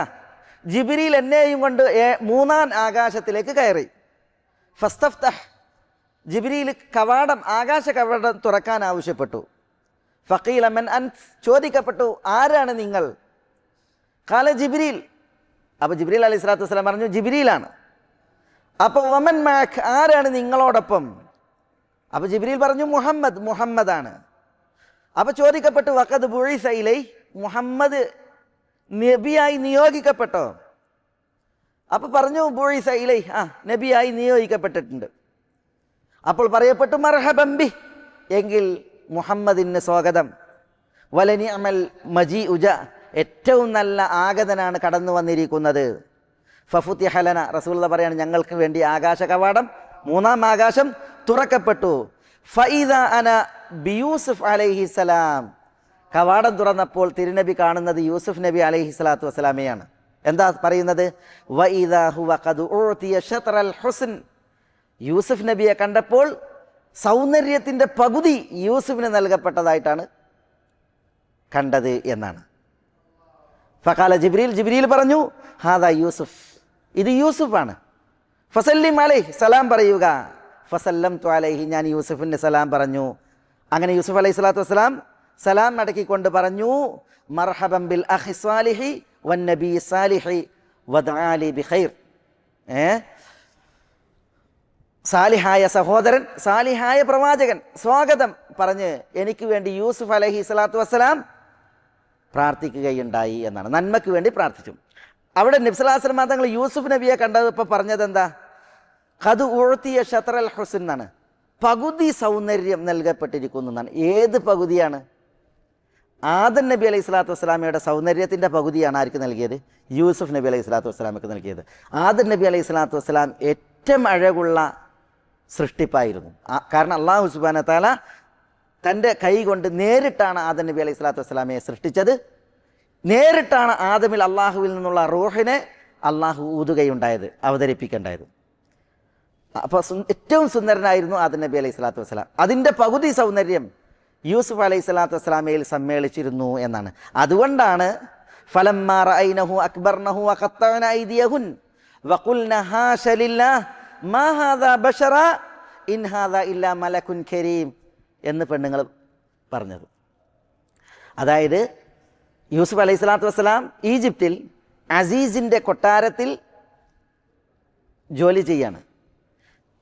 ജിബ്രീൽ എന്നെയും കൊണ്ട് മൂന്നാം ആകാശത്തിലേക്ക് കയറി. ഫസ്തഫ്തഹ്, ജിബ്രീൽ കവാടം ആകാശ കവാടം തുറക്കാൻ ആവശ്യപ്പെട്ടു. ഫഖീല മൻ അൻത്, ചോദിക്കപ്പെട്ടു ആരാണ് നിങ്ങൾ? ഖാല ജിബ്രീൽ, അപ്പോൾ ജിബ്രീൽ അലൈഹി സ്വലാത്തു വസ്സലാം പറഞ്ഞു ജിബ്രീലാണ്. അപ്പോൾ വമൻ മഅക്, ആരാണ് നിങ്ങളോടൊപ്പം? അപ്പോൾ ജിബ്രീൽ പറഞ്ഞു മുഹമ്മദ്, മുഹമ്മദാണ്. അപ്പോൾ ചോദിക്കപ്പെട്ടു വഖദ് ബുഇസ ഇലൈ, മുഹമ്മദ് നബിയായി നിയോഗിക്കപ്പെട്ടോ? അപ്പോൾ പറഞ്ഞു ബുഇസ ഇലൈ, നബിയായി നിയോഗിക്കപ്പെട്ടിട്ടുണ്ട്. അപ്പോൾ പറയപ്പെട്ടു മർഹബൻ ബി, എങ്കിൽ മുഹമ്മദിന് സ്വാഗതം. വലനിഅമൽ മജീഉ ജാ, ഏറ്റവും നല്ല ആഗതനാണ് കടന്നു വന്നിരിക്കുന്നത്. ഫഫുതിഹ ലന, റസൂലുള്ളാഹി പറയാണ് ഞങ്ങൾക്ക് വേണ്ടി ആകാശ കവാടം മൂന്നാം ആകാശം തുറക്കപ്പെട്ടു. ഫഇദാ അന ബിയൂസുഫ് അലൈഹിസ്സലാം, കവാടം തുറന്നപ്പോൾ തിരുനബി കാണുന്നത് യൂസുഫ് നബി അലൈഹി സ്വലാത്തു വസ്സലാമയാണ്. എന്താ പറയുന്നത്? വഇദാ ഹുവ ഖദ് ഉഅതിയ ശത്റൽ ഹുസ്ൻ, യൂസുഫ് നബിയെ കണ്ടപ്പോൾ സൗന്ദര്യത്തിൻ്റെ പകുതി യൂസുഫിന് നൽകപ്പെട്ടതായിട്ടാണ് കണ്ടത് എന്നാണ്. ഫഖാല ജിബ്രീൽ, ജിബ്രീൽ പറഞ്ഞു ഹാദാ യൂസുഫ്, ഇത് യൂസുഫാണ്. ഫസല്ലിം അലൈഹി, സലാം പറയുക. ഫസല്ലംതു അലൈഹി, ഞാൻ യൂസുഫിന് സലാം പറഞ്ഞു. അങ്ങനെ യൂസുഫ് അലൈഹി സ്വലാത്തു വസ്സലാം സലാം മടക്കിക്കൊണ്ട് പറഞ്ഞു മർഹബൻ ബിൽ അഖി സാലിഹി വൻ നബി സാലിഹി വദഅലി ബിഖൈർ, സാലിഹായ സഹോദരൻ, സാലിഹായ പ്രവാചകൻ, സ്വാഗതം പറഞ്ഞ് എനിക്ക് വേണ്ടി യൂസുഫ് അലൈഹി സ്വലാത്തു വസ്സലാം പ്രാർത്ഥിക്കുകയുണ്ടായി എന്നാണ്. നന്മയ്ക്ക് വേണ്ടി പ്രാർത്ഥിച്ചു. അവിടെ നബി സല്ലല്ലാഹു അലൈഹി വസല്ലം തങ്ങൾ യൂസുഫ് നബിയെ കണ്ടപ്പോൾ പറഞ്ഞത് എന്താ? ഖദ് ഉഅതിയ ശത്റൽ ഹുസ്ൻ എന്നാണ്, പകുതി സൗന്ദര്യം നൽകപ്പെട്ടിരിക്കുന്നു എന്നാണ്. ഏത് പകുതിയാണ്? ആദം നബി അലൈഹി സ്വലാത്തു വസ്സലാമയുടെ സൗന്ദര്യത്തിൻ്റെ പകുതിയാണ് ആർക്ക് നൽകിയത്? യൂസുഫ് നബി അലൈഹി സ്വലാത്തു വസ്സലാമക്ക് നൽകിയത്. ആദം നബി അലൈഹി സ്വലാത്തു വസ്സലാം ഏറ്റവും അഴകുള്ള സൃഷ്ടിപ്പായിരുന്നു. കാരണം അല്ലാഹു സുബ്ഹാനഹു വ തആല തൻ്റെ കൈ കൊണ്ട് നേരിട്ടാണ് ആദം നബി അലൈഹി സ്വലാത്തു വസ്സലാമയെ സൃഷ്ടിച്ചത്. നേരിട്ടാണ് ആദമിൽ അള്ളാഹുവിൽ നിന്നുള്ള റൂഹിനെ അള്ളാഹു ഊതുകയുണ്ടായത്, അവതരിപ്പിക്കേണ്ടായത്. അപ്പോൾ ഏറ്റവും സുന്ദരനായിരുന്നു ആദം നബി അലൈഹി സ്വലാത്തു വസ്സലാം. അതിൻ്റെ പകുതി സൗന്ദര്യം യൂസുഫ് അലൈഹി സ്വലാത്തു വസ്സലാമയിൽ സമ്മേളിച്ചിരുന്നു എന്നാണ്. അതുകൊണ്ടാണ് ഫലമ്മാ റഅയ്നഹു അക്ബർനഹു വഖത്തഅന ഐദിയഹുൻ വഖുൽന ഹാശ ലില്ലാഹ് മാ ഹാദാ ബശറ ഇൻ ഹാദാ ഇല്ലാ മലക്കുൻ കരീം എന്ന് പെണ്ണുങ്ങൾ പറഞ്ഞത്. അതായത് യൂസുഫ് അലൈഹി സ്വലാത്തു വസ്സലാം ഈജിപ്തിൽ അസീസിൻ്റെ കൊട്ടാരത്തിൽ ജോലി ചെയ്യാണ്.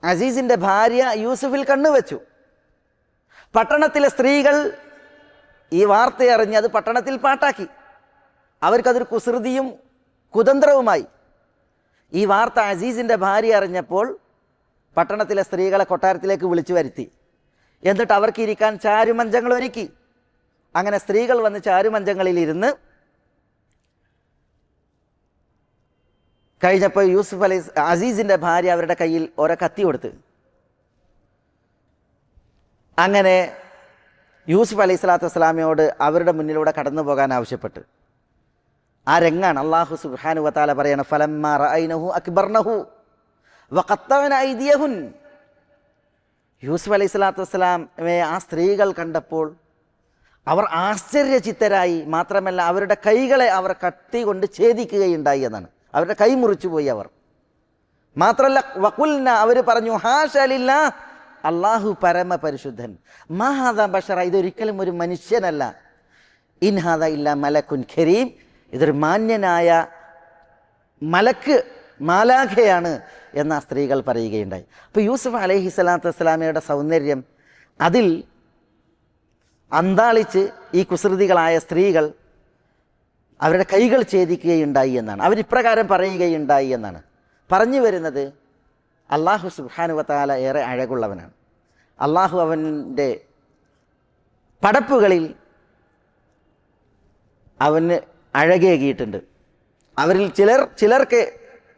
അസീസിൻ്റെ ഭാര്യ യൂസുഫിൽ കണ്ണുവെച്ചു. പട്ടണത്തിലെ സ്ത്രീകൾ ഈ വാർത്തയറിഞ്ഞ് അത് പട്ടണത്തിൽ പാട്ടാക്കി. അവർക്കതൊരു കുസൃതിയും കുതന്ത്രവുമായി. ഈ വാർത്ത അസീസിൻ്റെ ഭാര്യ അറിഞ്ഞപ്പോൾ പട്ടണത്തിലെ സ്ത്രീകളെ കൊട്ടാരത്തിലേക്ക് വിളിച്ചു വരുത്തി. എന്നിട്ട് അവർക്ക് ഇരിക്കാൻ ചാരുമഞ്ചങ്ങൾ ഒരുക്കി. അങ്ങനെ സ്ത്രീകൾ വന്ന് ചാരുമഞ്ചങ്ങളിലിരുന്ന് കഴിഞ്ഞപ്പോൾ അസീസിൻ്റെ ഭാര്യ അവരുടെ കയ്യിൽ ഓരോ കത്തി കൊടുത്ത്. അങ്ങനെ യൂസുഫ് അലൈഹി സ്വലാത്തു വസ്സലാമയോട് അവരുടെ മുന്നിലൂടെ കടന്നു പോകാൻ ആവശ്യപ്പെട്ട്. ആ രംഗാണ് അല്ലാഹു സുബ്ഹാനഹു വതആല പറയണ ഫലമ്മാ റഅയ്നഹു അക്ബർനഹു വഖത്തഅന ഐദിയഹുൻ. യൂസുഫ് അലൈഹി സ്വലാത്തു വസ്സലാമയെ ആ സ്ത്രീകൾ കണ്ടപ്പോൾ അവർ ആശ്ചര്യചിത്തരായി. മാത്രമല്ല അവരുടെ കൈകളെ അവർ കത്തി കൊണ്ട് ഛേദിക്കുകയുണ്ടായി എന്നാണ്. അവരുടെ കൈ മുറിച്ചു പോയി അവർ. മാത്രമല്ല വഖുൽന, അവർ പറഞ്ഞു ഹാഷ ലില്ലാഹ്, അള്ളാഹു പരമപരിശുദ്ധൻ, മാ ഹാദാ ബശറ, ഇതൊരിക്കലും ഒരു മനുഷ്യനല്ല, ഇൻ ഹാദാ ഇല്ലാ മലക്കുൻ കരീം, ഇതൊരു മാന്യനായ മലക്ക് മാലാഖയാണ് എന്ന സ്ത്രീകൾ പറയുകയുണ്ടായി. അപ്പോൾ യൂസുഫ് അലൈഹി സ്വലാത്തു വസ്സലാമയുടെ സൗന്ദര്യം അതിൽ അന്താളിച്ച് ഈ കുസൃതികളായ സ്ത്രീകൾ അവരുടെ കൈകൾ ഛേദിക്കുകയുണ്ടായി എന്നാണ്. അവരിപ്രകാരം പറയുകയുണ്ടായി എന്നാണ്. പറഞ്ഞു വരുന്നത് അല്ലാഹു സുബ്ഹാനഹു വതആല ഏറെ അഴകുള്ളവനാണ്. അല്ലാഹു അവൻ്റെ പടപ്പുകളിൽ അവന് അഴകേകിയിട്ടുണ്ട്. അവരിൽ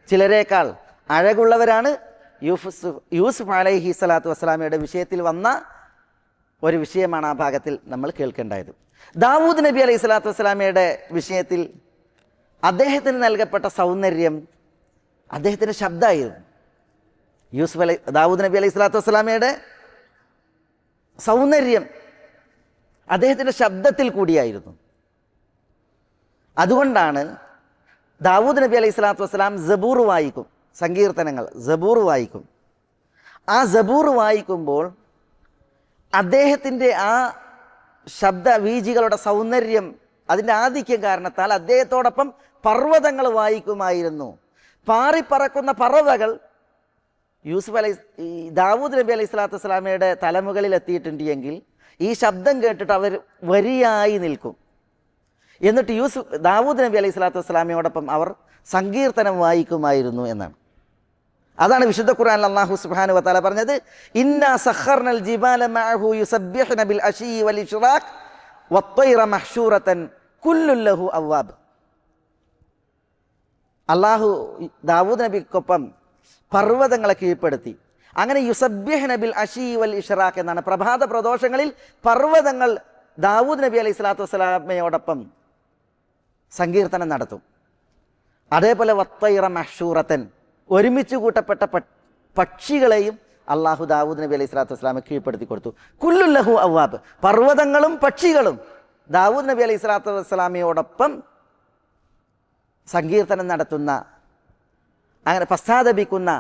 ചിലരേക്കാൾ അഴകുള്ളവരാണ്. യൂസുഫ് അലൈഹി സ്വലാത്തു വസ്സലാമയുടെ വിഷയത്തിൽ വന്ന ഒരു വിഷയമാണ് ആ ഭാഗത്തിൽ നമ്മൾ കേൾക്കേണ്ടത്. ദാവൂദ് നബി അലൈഹി സ്വലാത്തു വസ്സലാമയുടെ വിഷയത്തിൽ അദ്ദേഹത്തിന് നൽകപ്പെട്ട സൗന്ദര്യം അദ്ദേഹത്തിൻ്റെ ശബ്ദമായിരുന്നു. ദാവൂദ് നബി അലൈഹി സ്വലാത്തു വസ്സലാമയുടെ സൗന്ദര്യം അദ്ദേഹത്തിൻ്റെ ശബ്ദത്തിൽ കൂടിയായിരുന്നു. അതുകൊണ്ടാണ് ദാവൂദ് നബി അലൈഹി സ്വലാത്തു വസ്സലാം സബൂർ വായിക്കും, സങ്കീർത്തനങ്ങൾ സബൂർ വായിക്കും. ആ സബൂർ വായിക്കുമ്പോൾ അദ്ദേഹത്തിൻ്റെ ആ ശബ്ദവീജികളുടെ സൗന്ദര്യം, അതിൻ്റെ ആധിക്യം കാരണത്താൽ അദ്ദേഹത്തോടൊപ്പം പർവ്വതങ്ങൾ വായിക്കുമായിരുന്നു. പാറിപ്പറക്കുന്ന പറവകൾ ദാവൂദ് നബി അലൈഹി സ്വലാത്തു വസ്സലാമയുടെ തലമുകളിൽ എത്തിയിട്ടുണ്ട് എങ്കിൽ ഈ ശബ്ദം കേട്ടിട്ട് അവർ വരിയായി നിൽക്കും. എന്നിട്ട് ദാവൂദ് നബി അലൈഹി സ്വലാത്തു വസ്സലാമയോടൊപ്പം അവർ സങ്കീർത്തനം വായിക്കുമായിരുന്നു എന്നാണ്. അതാണ് വിശുദ്ധ ഖുർആനിൽ അല്ലാഹു സുബ്ഹാനഹു വതആല പറഞ്ഞത്, ഇന്നാ സഖർനൽ ജിബാല മഅഹു യുസബ്ബിഹ്ന ബിൽ അശീ വൽ ഇശ്റാഖ് വത്വയ്റ മഹ്ശൂറതൻ കുല്ലുൻ ലഹു അവ്വാബ്. അല്ലാഹു ദാവൂദ് നബിക്കൊപ്പം പർവ്വതങ്ങളെ കീഴ്പ്പെടുത്തി. അങ്ങനെ യുസബ്ബിഹ്ന ബിൽ അശീ വൽ ഇശ്റാഖ് എന്നാണ്. പ്രഭാത പ്രദോഷങ്ങളിൽ പർവ്വതങ്ങൾ ദാവൂദ് നബി അലൈഹി സ്വലാത്തു വസ്സലാമയോടൊപ്പം സങ്കീർത്തനം നടത്തും. അതേപോലെ വത്വയ്റ മഹ്ശൂറതൻ, ഒരുമിച്ച് കൂട്ടപ്പെട്ട പക്ഷികളെയും അള്ളാഹു ദാവൂദ് നബി അലൈഹി സ്വലാത്തു വസ്സലാമെ കീഴ്പ്പെടുത്തി കൊടുത്തു. കുല്ലുൻ ലഹു അവ്വാബ്, പർവ്വതങ്ങളും പക്ഷികളും ദാവൂദ് നബി അലൈഹി സ്വലാത്തു വസ്സലാമയോടൊപ്പം സങ്കീർത്തനം നടത്തുന്ന, അങ്ങനെ പശ്ചാത്തപിക്കുന്ന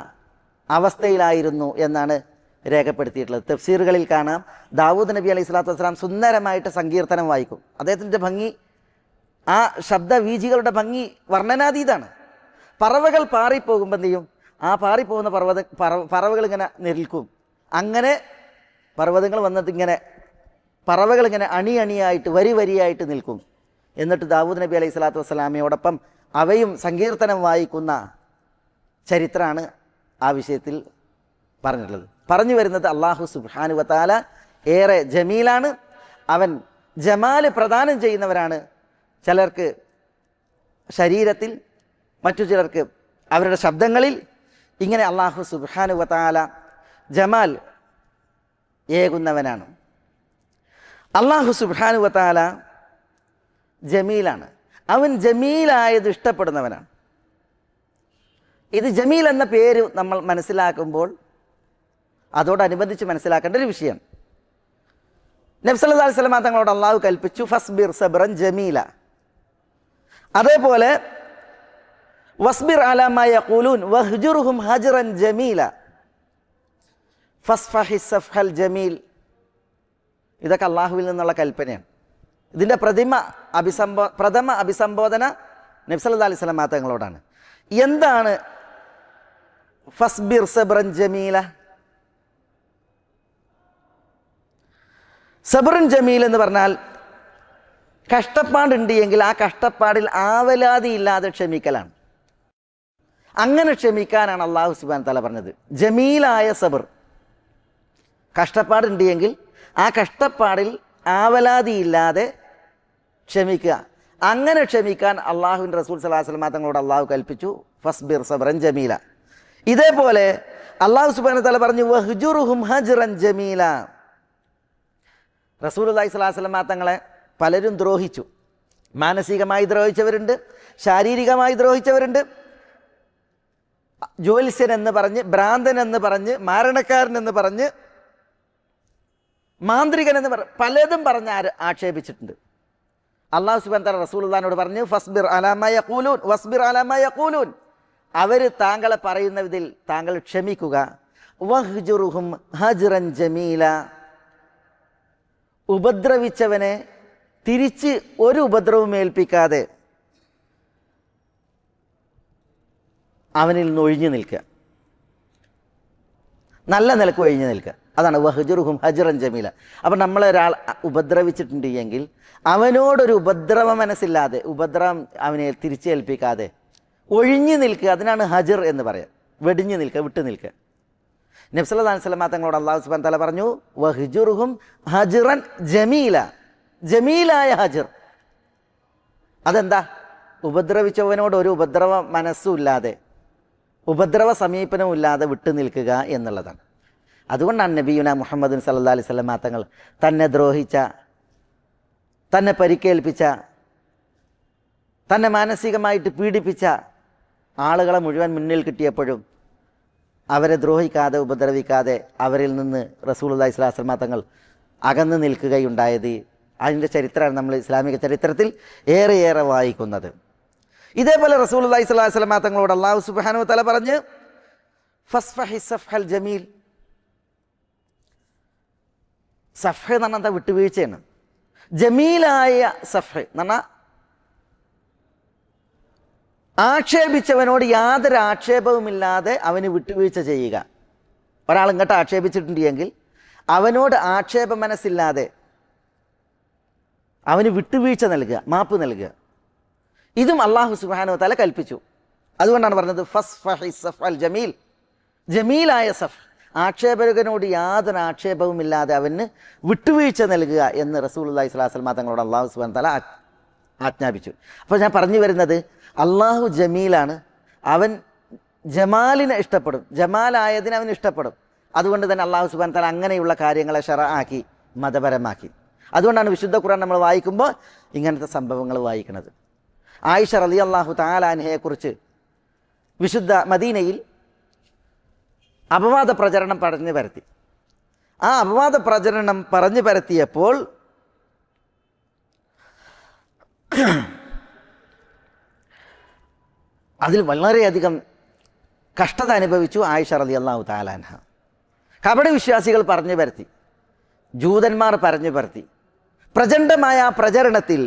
അവസ്ഥയിലായിരുന്നു എന്നാണ് രേഖപ്പെടുത്തിയിട്ടുള്ളത്. തഫ്സീറുകളിൽ കാണാം ദാവൂദ് നബി അലൈഹി സ്വലാത്തു വസ്സലാം സുന്ദരമായിട്ട് സങ്കീർത്തനം വായിക്കും. അദ്ദേഹത്തിൻ്റെ ഭംഗി, ആ ശബ്ദവീജികളുടെ ഭംഗി വർണ്ണനാതീതാണ്. പറവകൾ പാറിപ്പോകുമ്പോൾ എന്ത് ചെയ്യും? ആ പാറിപ്പോകുന്ന പറവകൾ ഇങ്ങനെ നിൽക്കും. അങ്ങനെ പർവ്വതങ്ങൾ വന്നിട്ട് ഇങ്ങനെ പറവകളിങ്ങനെ അണിയായിട്ട് വരിയായിട്ട് നിൽക്കും. എന്നിട്ട് ദാവൂദ് നബി അലൈഹി സ്വലാത്തു വസ്സലാമയോടൊപ്പം അവയും സങ്കീർത്തനം വായിക്കുന്ന ചരിത്രമാണ് ആ വിഷയത്തിൽ പറഞ്ഞിട്ടുള്ളത്. പറഞ്ഞു വരുന്നത് അല്ലാഹു സുബ്ഹാനഹു വതആല ഏറെ ജമീലാണ്. അവൻ ജമാല് പ്രദാനം ചെയ്യുന്നവരാണ്. ചിലർക്ക് ശരീരത്തിൽ, മറ്റു ചിലർക്ക് അവരുടെ ശബ്ദങ്ങളിൽ. ഇങ്ങനെ അല്ലാഹു സുബ്ഹാനഹു വതആല ജമാൽ ഏകുന്നവനാണ്. അല്ലാഹു സുബ്ഹാനഹു വതആല ജമീലാണ്. അവൻ ജമീലായത് ഇഷ്ടപ്പെടുന്നവനാണ്. ഇത് ജമീൽ എന്ന പേര് നമ്മൾ മനസ്സിലാക്കുമ്പോൾ അതോടനുബന്ധിച്ച് മനസ്സിലാക്കേണ്ട ഒരു വിഷയം. നബി സല്ലല്ലാഹു അലൈഹി വസല്ലം തങ്ങളോട് അള്ളാഹു കൽപ്പിച്ചു ഫസ്ബിർ സബ്റൻ ജമീല. അതേപോലെ വസ്ബിർ അലാ മാ യഖൂലൂൻ വഹ്ജുർഹും ഹജ്റൻ ജമീല ഫസ്ഫഹി സഫ്ഹൽ ജമീൽ. ഇതൊക്കെ അള്ളാഹുവിൽ നിന്നുള്ള കൽപ്പനയാണ്. ഇതിൻ്റെ പ്രഥമ അഭിസംബോധന നബി സല്ലല്ലാഹു അലൈഹി വസല്ലം തങ്ങളോടാണ്. എന്താണ് ഫസ്ബിർ സബ്റൻ ജമീല? സബറുൻ ജമീൽ എന്ന് പറഞ്ഞാൽ കഷ്ടപ്പാടുണ്ട് എങ്കിൽ ആ കഷ്ടപ്പാടിൽ ആവലാതി ഇല്ലാതെ ക്ഷമിക്കലാണ്. അങ്ങനെ ക്ഷമിക്കാനാണ് അള്ളാഹു സുബ്ഹാനഹു വതആല പറഞ്ഞത്. ജമീലായ സബർ, കഷ്ടപ്പാടുണ്ട് എങ്കിൽ ആ കഷ്ടപ്പാടിൽ ആവലാതി ഇല്ലാതെ ക്ഷമിക്കുക. അങ്ങനെ ക്ഷമിക്കാൻ അള്ളാഹുവിൻ്റെ റസൂൽ സ്വല്ലല്ലാഹു അലൈഹി വസല്ലം തങ്ങളോട് അള്ളാഹു കൽപ്പിച്ചു, ഫസ്ബിർ സബ്റൻ ജമീല. ഇതേപോലെ അള്ളാഹു സുബ്ഹാനഹു വതആല പറഞ്ഞു, വഹ്ജുറുഹും ഹജ്റൻ ജമീല. റസൂലുള്ളാഹി സ്വല്ലല്ലാഹു അലൈഹി വസല്ലം തങ്ങളെ പലരും ദ്രോഹിച്ചു. മാനസികമായി ദ്രോഹിച്ചവരുണ്ട്, ശാരീരികമായി ദ്രോഹിച്ചവരുണ്ട്. ജ്യോത്സ്യൻ എന്ന് പറഞ്ഞ്, ഭ്രാന്തൻ എന്ന് പറഞ്ഞ്, മാരണക്കാരൻ എന്ന് പറഞ്ഞ്, മാന്ത്രികൻ എന്ന് പറഞ്ഞ് പലതും പറഞ്ഞ് ആക്ഷേപിച്ചിട്ടുണ്ട്. അള്ളാഹു സുബ്ഹാനഹു വതആല റസൂലുള്ളാഹിനോട് പറഞ്ഞു, ഫസ്ബിർ അലാ മാ യഖൂലൂൻ വസ്ബിർ അലാ മാ യഖൂലൂൻ. അവർ താങ്കളെ പറയുന്നതിൽ താങ്കൾ ക്ഷമിക്കുക. വഹ്ജുറുഹും ഹജ്റൻ ജമീല. ഉപദ്രവിച്ചവനെ തിരിച്ച് ഒരു ഉപദ്രവവും ഏൽപ്പിക്കാതെ അവനിൽ നിന്ന് ഒഴിഞ്ഞു നിൽക്കുക, നല്ല നിലക്ക് ഒഴിഞ്ഞു നിൽക്കുക. അതാണ് വഹ്ജുറുഹും ഹജ്റൻ ജമീല. അപ്പം നമ്മളൊരാൾ ഉപദ്രവിച്ചിട്ടുണ്ട് എങ്കിൽ അവനോടൊരു ഉപദ്രവ മനസ്സില്ലാതെ, ഉപദ്രവം അവനെ തിരിച്ചേൽപ്പിക്കാതെ ഒഴിഞ്ഞു നിൽക്കുക. അതിനാണ് ഹജ്ർ എന്ന് പറയുക, വെടിഞ്ഞു നിൽക്കുക, വിട്ടു നിൽക്കുക. നബി സല്ലല്ലാഹു അലൈഹി വസല്ലം തങ്ങളോട് അല്ലാഹു സുബ്ഹാനഹു വതആല പറഞ്ഞു, വഹ്ജുറുഹും ഹജ്റൻ ജമീല. ജമീലായ ഹജ്ർ. അതെന്താ? ഉപദ്രവിച്ചവനോട് ഒരു ഉപദ്രവ മനസ്സും ഇല്ലാതെ, ഉപദ്രവ സമീപനവും ഇല്ലാതെ വിട്ടു നിൽക്കുക എന്നുള്ളതാണ്. അതുകൊണ്ടാണ് നബിയുന മുഹമ്മദ് സല്ലല്ലാഹു അലൈഹി വസല്ലം തങ്ങൾ തന്നെ ദ്രോഹിച്ച, തന്നെ പരിക്കേൽപ്പിച്ച, തന്നെ മാനസികമായിട്ട് പീഡിപ്പിച്ച ആളുകളെ മുഴുവൻ മുന്നിൽ കിട്ടിയപ്പോഴും അവരെ ദ്രോഹിക്കാതെ, ഉപദ്രവിക്കാതെ അവരിൽ നിന്ന് റസൂലുള്ളാഹി സ്വല്ലല്ലാഹു അലൈഹി വസല്ലം തങ്ങൾ അകന്നു നിൽക്കുകയുണ്ടായത്. അതിൻ്റെ ചരിത്രമാണ് നമ്മൾ ഇസ്ലാമിക ചരിത്രത്തിൽ ഏറെയേറെ വായിക്കുന്നത്. ഇതേപോലെ റസൂലുള്ളാഹി സ്വല്ലല്ലാഹു അലൈഹി വസല്ലം തങ്ങളോട് അല്ലാഹു സുബ്ഹാനഹു വതആല പറഞ്ഞ്, ഫസ്ഫഹി സഫ്ഹൽ ജമീൽ. സഫ്ഹ എന്ന് പറഞ്ഞാൽ എന്താ? വിട്ടുവീഴ്ചയാണ്. ജമീലായ സഫ്ഹ എന്ന് പറഞ്ഞാൽ ആക്ഷേപിച്ചവനോട് യാതൊരു ആക്ഷേപവുമില്ലാതെ അവന് വിട്ടുവീഴ്ച ചെയ്യുക. ഒരാൾ ഇങ്ങോട്ട് ആക്ഷേപിച്ചിട്ടുണ്ട് എങ്കിൽ അവനോട് ആക്ഷേപ മനസ്സില്ലാതെ അവന് വിട്ടുവീഴ്ച നൽകുക, മാപ്പ് നൽകുക. ഇതും അല്ലാഹു സുബ്ഹാനഹു വതആല കൽപ്പിച്ചു. അതുകൊണ്ടാണ് പറഞ്ഞത് ഫസ്ഫഹി സഫ്ഹൽ ജമീൽ. ജമീലായ സഫ്, ആക്ഷേപകനോട് യാതൊരു ആക്ഷേപവുമില്ലാതെ അവന് വിട്ടുവീഴ്ച നൽകുക എന്ന് റസൂലുള്ളാഹി സ്വല്ലല്ലാഹു അലൈഹി വസല്ലം തങ്ങളോട് അല്ലാഹു സുബ്ഹാനഹു വതആല ആജ്ഞാപിച്ചു. അപ്പോൾ ഞാൻ പറഞ്ഞു വരുന്നത്, അള്ളാഹു ജമീലാണ്. അവൻ ജമാലിനെ ഇഷ്ടപ്പെടും, ജമാലായതിനെ അവൻ ഇഷ്ടപ്പെടും. അതുകൊണ്ട് തന്നെ അള്ളാഹു സുബ്ഹാനഹു വതആല അങ്ങനെയുള്ള കാര്യങ്ങളെ ശറഅാക്കി, മതപരമാക്കി. അതുകൊണ്ടാണ് വിശുദ്ധ ഖുർആൻ നമ്മൾ വായിക്കുമ്പോൾ ഇങ്ങനത്തെ സംഭവങ്ങൾ വായിക്കുന്നത്. ആയിഷ റളിയല്ലാഹു തആല അൻഹയെക്കുറിച്ച് വിശുദ്ധ മദീനയിൽ അപവാദ പ്രചരണം പറഞ്ഞു പരത്തി. ആ അപവാദ പ്രചരണം പറഞ്ഞു പരത്തിയപ്പോൾ അതിൽ വളരെയധികം കഷ്ടത അനുഭവിച്ചു ആയിഷ റളിയല്ലാഹു തആല അൻഹ. കപട വിശ്വാസികൾ പറഞ്ഞു പരത്തി, ജൂതന്മാർ പറഞ്ഞു പരത്തി. പ്രചണ്ഡമായ ആ പ്രചരണത്തിൽ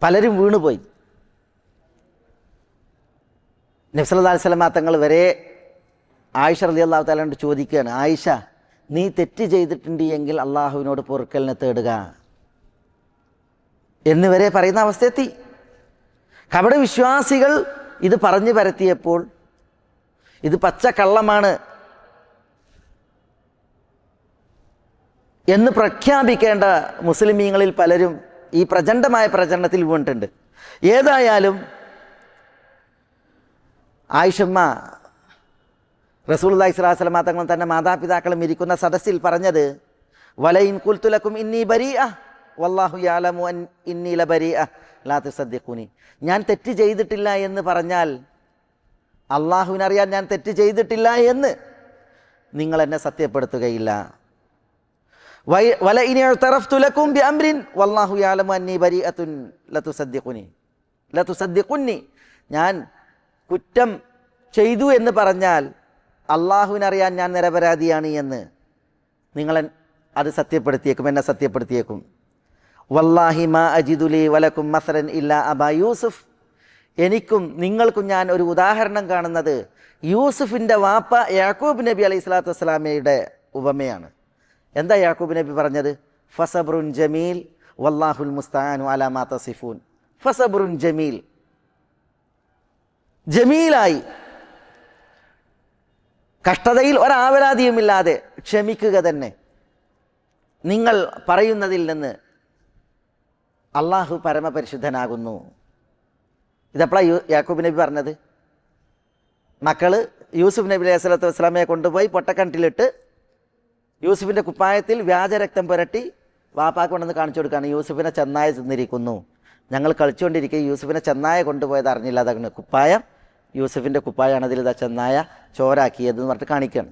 പലരും വീണുപോയി. നബി സല്ലല്ലാഹു അലൈഹി വസല്ലം തങ്ങൾ വരെ ആയിഷ റളിയല്ലാഹു തആലയോട് ചോദിക്കുകയാണ്, ആയിഷ, നീ തെറ്റ് ചെയ്തിട്ടുണ്ട് എങ്കിൽ അള്ളാഹുവിനോട് പൊറുക്കലിനെ തേടുക എന്ന് വരെ പറയുന്ന അവസ്ഥയെത്തി. കപട വിശ്വാസികൾ ഇത് പറഞ്ഞു പരത്തിയപ്പോൾ ഇത് പച്ച കള്ളമാണ് എന്ന് പ്രഖ്യാപിക്കേണ്ട മുസ്ലിമീങ്ങളിൽ പലരും ഈ പ്രചണ്ഡമായ പ്രചരണത്തിൽ വീണിട്ടുണ്ട്. ഏതായാലും ആയിഷമ്മ റസൂലുള്ളാഹി സ്വല്ലല്ലാഹു അലൈഹി വസല്ലം തങ്ങൾ തൻ്റെ മാതാപിതാക്കളും ഇരിക്കുന്ന സദസ്സിൽ പറഞ്ഞത്, വലയിൻ ഖുൽതു ലക്കും ഇന്നി ബരീഅ വല്ലാഹു യഅലമു ഇന്നി ലബരീഅ ലാ തുസദ്ദിഖൂനി. ഞാൻ തെറ്റ് ചെയ്തിട്ടില്ല എന്ന് പറഞ്ഞാൽ അള്ളാഹുവിനറിയാൻ ഞാൻ തെറ്റ് ചെയ്തിട്ടില്ല എന്ന് നിങ്ങൾ എന്നെ സത്യപ്പെടുത്തുകയില്ല. വലഇൻ ഇഅ്തറഫ്തു ലക്കും ബിഅംരിൻ വല്ലാഹു യഅലമു അന്നി ബരീഅത്തുൻ ലതുസദ്ദിഖുനി. ഞാൻ കുറ്റം ചെയ്തു എന്ന് പറഞ്ഞാൽ അള്ളാഹുവിനറിയാൻ ഞാൻ നിരപരാധിയാണ് എന്ന് നിങ്ങൾ അത് സത്യപ്പെടുത്തിയേക്കും, എന്നെ സത്യപ്പെടുത്തിയേക്കും. വല്ലാഹി മാ അജിദു ലി വലക്കും മസലൻ ഇല്ലാ അബാ യൂസുഫ്. എനിക്കും നിങ്ങൾക്കും ഞാൻ ഒരു ഉദാഹരണം കാണുന്നത് യൂസുഫിൻ്റെ വാപ്പ യാക്കൂബ് നബി അലൈഹി സ്വലാത്തു വസ്സലാമയുടെ ഉപമയാണ്. എന്താ യാക്കൂബ് നബി പറഞ്ഞത്? ഫസബ്റുൻ ജമീൽ വല്ലാഹുൽ മുസ്തആനു അലാ മാ തസിഫൂൻ. ഫസബ്റുൻ ജമീൽ, ജമീലായി കഷ്ടതയിൽ ഒരാവലാതിയുമില്ലാതെ ക്ഷമിക്കുക തന്നെ നിങ്ങൾ പറയുന്നതിൽ നിന്ന് അള്ളാഹു പരമപരിശുദ്ധനാകുന്നു. ഇതെപ്പോഴാണ് യാക്കൂബ് നബി പറഞ്ഞത്? മക്കള് യൂസുഫ് നബി അലൈഹി സ്വലാത്തു വസ്സലാമയെ കൊണ്ടുപോയി പൊട്ടക്കിണറ്റിലിട്ട് യൂസുഫിൻ്റെ കുപ്പായത്തിൽ വ്യാജരക്തം പുരട്ടി വാപ്പാക്ക് കൊണ്ടുവന്ന് കാണിച്ചു കൊടുക്കുകയാണ്. യൂസുഫിനെ ചെന്നായ തിന്നിരിക്കുന്നു. ഞങ്ങൾ കളിച്ചുകൊണ്ടിരിക്കുക യൂസുഫിനെ ചെന്നായ കൊണ്ടുപോയത് അറിഞ്ഞില്ല, അതാണ് കുപ്പായം, യൂസുഫിൻ്റെ കുപ്പായാണ്, അതിൽ ഇതാ ചെന്നായ ചോരാക്കിയതെന്ന് പറഞ്ഞിട്ട് കാണിക്കുകയാണ്.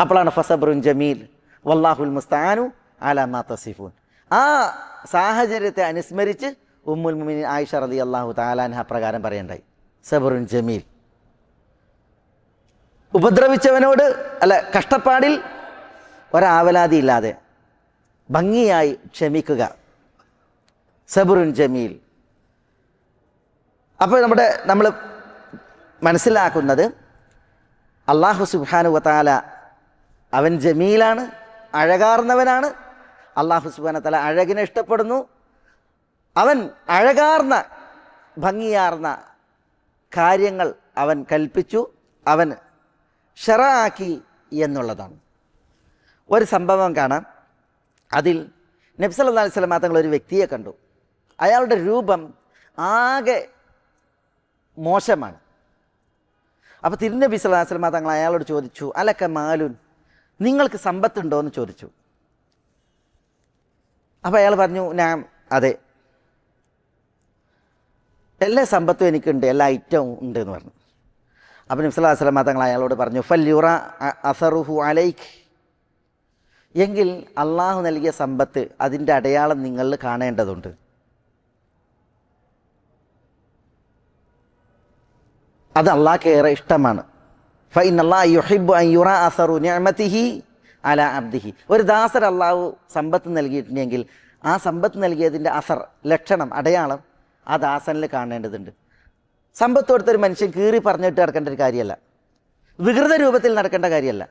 അപ്പോഴാണ് ഫസബ്റുൻ ജമീൽ വല്ലാഹുൽ മുസ്തആനു അലാ മാ തസിഫൂൻ. ആ സാഹചര്യത്തെ അനുസ്മരിച്ച് ഉമ്മുൽ മുഅ്മിനീൻ ആയിഷ റളിയല്ലാഹു തആല അൻഹ പ്രകാരം പറയണ്ടായി, സബ്റുൻ ജമീൽ, ഉപദ്രവിച്ചവനോട് കഷ്ടപ്പാടിൽ ഒരാവലാതി ഇല്ലാതെ ഭംഗിയായി ക്ഷമിക്കുക, സബ്റുൻ ജമീൽ. അപ്പോൾ നമ്മൾ മനസ്സിലാക്കുന്നത് അല്ലാഹു സുബ്ഹാനഹു വ തആല അവൻ ജമീലാണ്, അഴകാർന്നവനാണ്. അല്ലാഹു സുബ്ഹാനഹു വ തആല അഴകിനെ ഇഷ്ടപ്പെടുന്നു. അവൻ അഴകാർന്ന ഭംഗിയാർന്ന കാര്യങ്ങൾ അവൻ കൽപ്പിച്ചു, അവൻ ശറഅാക്കി എന്നുള്ളതാണ്. ഒരു സംഭവം കാണാം. അതിൽ നബി സല്ലല്ലാഹു അലൈഹി വസല്ലം തങ്ങൾ ഒരു വ്യക്തിയെ കണ്ടു. അയാളുടെ രൂപം ആകെ മോശമാണ്. അപ്പോൾ തിരുനബി സല്ലല്ലാഹു അലൈഹി വസല്ലം തങ്ങൾ അയാളോട് ചോദിച്ചു, അലക മാലുൻ, നിങ്ങൾക്ക് സമ്പത്തുണ്ടോ എന്ന് ചോദിച്ചു. അപ്പോൾ അയാൾ പറഞ്ഞു, ഞാൻ അതെ, എല്ലാ സമ്പത്തും എനിക്കുണ്ട്, എല്ലാ ഐറ്റവും ഉണ്ട് എന്ന് പറഞ്ഞു. അപ്പോൾ നബി സല്ലല്ലാഹു അലൈഹി വസല്ലം തങ്ങൾ അയാളോട് പറഞ്ഞു, ഫൽയുറ അസറുഹു അലൈക്, എങ്കിൽ അള്ളാഹു നൽകിയ സമ്പത്ത് അതിൻ്റെ അടയാളം നിങ്ങൾ കാണേണ്ടതുണ്ട്. അത് അള്ളാഹ്ക്ക് ഏറെ ഇഷ്ടമാണ്. ഫഇന്നല്ലാഹ യുഹിബ്ബു അൻ യുറാ അസറു നിഅമതിഹി അലാ അബ്ദിഹി. ഒരു ദാസർ അള്ളാഹു സമ്പത്ത് നൽകിയിട്ടുണ്ടെങ്കിൽ ആ സമ്പത്ത് നൽകിയതിൻ്റെ അസർ, ലക്ഷണം, അടയാളം ആ ദാസനിൽ കാണേണ്ടതുണ്ട്. സമ്പത്ത് കൊടുത്തൊരു മനുഷ്യൻ കീറി പറഞ്ഞിട്ട് നടക്കേണ്ട ഒരു കാര്യമല്ല, വികൃത രൂപത്തിൽ നടക്കേണ്ട കാര്യമല്ല.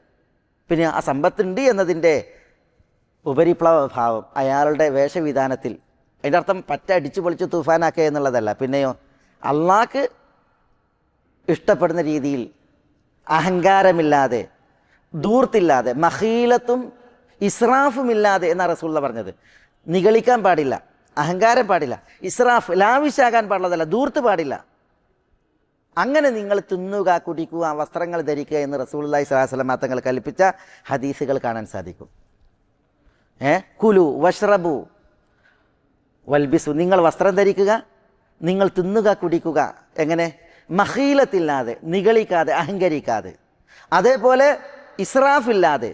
പിന്നെ ആ സമ്പത്തുണ്ട് എന്നതിൻ്റെ ഉപരിപ്ലവ ഭാവം അയാളുടെ വേഷവിധാനത്തിൽ, അതിൻ്റെ അർത്ഥം പറ്റ അടിച്ചു പൊളിച്ച് തൂഫാനാക്കുക എന്നുള്ളതല്ല. പിന്നെയോ അള്ളാഹ്ക്ക് ഇഷ്ടപ്പെടുന്ന രീതിയിൽ അഹങ്കാരമില്ലാതെ, ധൂർത്തില്ലാതെ, മഖീലത്തും ഇസ്രാഫുമില്ലാതെ എന്നാണ് റസൂലുള്ള പറഞ്ഞത്. നിഗളിക്കാൻ പാടില്ല, അഹങ്കാരം പാടില്ല, ഇസ്രാഫ് ലാവിശാകാൻ പാടുള്ളതല്ല, ധൂർത്ത് പാടില്ല. അങ്ങനെ നിങ്ങൾ തിന്നുക, കുടിക്കുക, വസ്ത്രങ്ങൾ ധരിക്കുക എന്ന് റസൂലുള്ളാഹി സ്വല്ലല്ലാഹു അലൈഹി വസല്ലം തങ്ങൾ കൽപ്പിച്ച ഹദീസുകൾ കാണാൻ സാധിക്കും. കുലു വഷ്റബു വൽബിസു, നിങ്ങൾ വസ്ത്രം ധരിക്കുക, നിങ്ങൾ തിന്നുക, കുടിക്കുക. എങ്ങനെ? മഖീലത്തില്ലാതെ, നിഗളിക്കാതെ, അഹങ്കരിക്കാതെ, അതേപോലെ ഇസ്രാഫില്ലാതെ.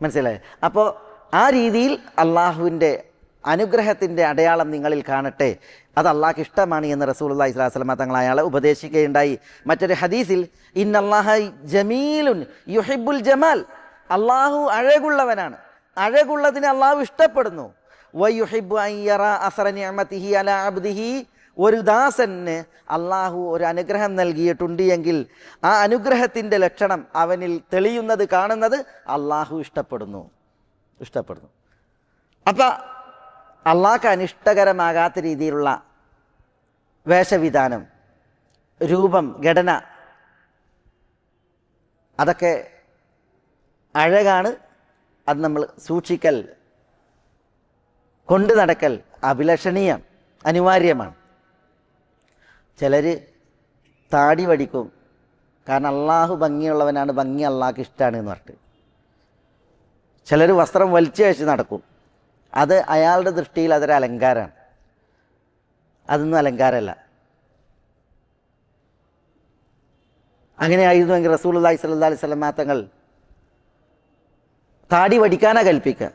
മനസ്സിലായി? അപ്പോൾ ആ രീതിയിൽ അള്ളാഹുവിൻ്റെ അനുഗ്രഹത്തിൻ്റെ അടയാളം നിങ്ങളിൽ കാണട്ടെ, അത് അള്ളാഹ്ക്ക് ഇഷ്ടമാണ് എന്ന് റസൂലുള്ളാഹി സ്വല്ലല്ലാഹു അലൈഹി വസല്ലം തങ്ങൾ അയാളെ ഉപദേശിക്കുകയുണ്ടായി. മറ്റൊരു ഹദീസിൽ ഇന്നല്ലാഹ ജമീലുൻ യുഹിബ്ബുൽ ജമാൽ, അള്ളാഹു അഴകുള്ളവനാണ്, അഴകുള്ളതിനെ അള്ളാഹു ഇഷ്ടപ്പെടുന്നു. വയുഹിബ്ബു അൻ യറാ അസറ നിഅമതിഹി അലാ അബ്ദിഹി, ഒരു ദാസന് അള്ളാഹു ഒരു അനുഗ്രഹം നൽകിയിട്ടുണ്ട് എങ്കിൽ ആ അനുഗ്രഹത്തിൻ്റെ ലക്ഷണം അവനിൽ തെളിയുന്നത്, കാണുന്നത് അള്ളാഹു ഇഷ്ടപ്പെടുന്നു. അപ്പം അള്ളാഹ്ക്ക് അനിഷ്ടകരമാകാത്ത രീതിയിലുള്ള വേഷവിധാനം, രൂപം, ഘടന, അതൊക്കെ അഴകാണ്. അത് നമ്മൾ സൂക്ഷിക്കൽ, കൊണ്ടു നടക്കൽ അഭിലഷണീയം, അനിവാര്യമാണ്. ചിലർ താടി വടിക്കും, കാരണം അള്ളാഹു ഭംഗിയുള്ളവനാണ്, ഭംഗി അള്ളാഹ്ക്ക് ഇഷ്ടമാണ് എന്ന് പറഞ്ഞിട്ട്. ചിലർ വസ്ത്രം വലിച്ചു കഴിച്ച് നടക്കും, അത് അയാളുടെ ദൃഷ്ടിയിൽ അതൊരു അലങ്കാരമാണ്. അതൊന്നും അലങ്കാരമല്ല. അങ്ങനെയായിരുന്നുവെങ്കിൽ റസൂലുള്ളാഹി സ്വല്ലല്ലാഹു അലൈഹി വസല്ലം തങ്ങൾ താടി വടിക്കാനാണ് കൽപ്പിക്കുക.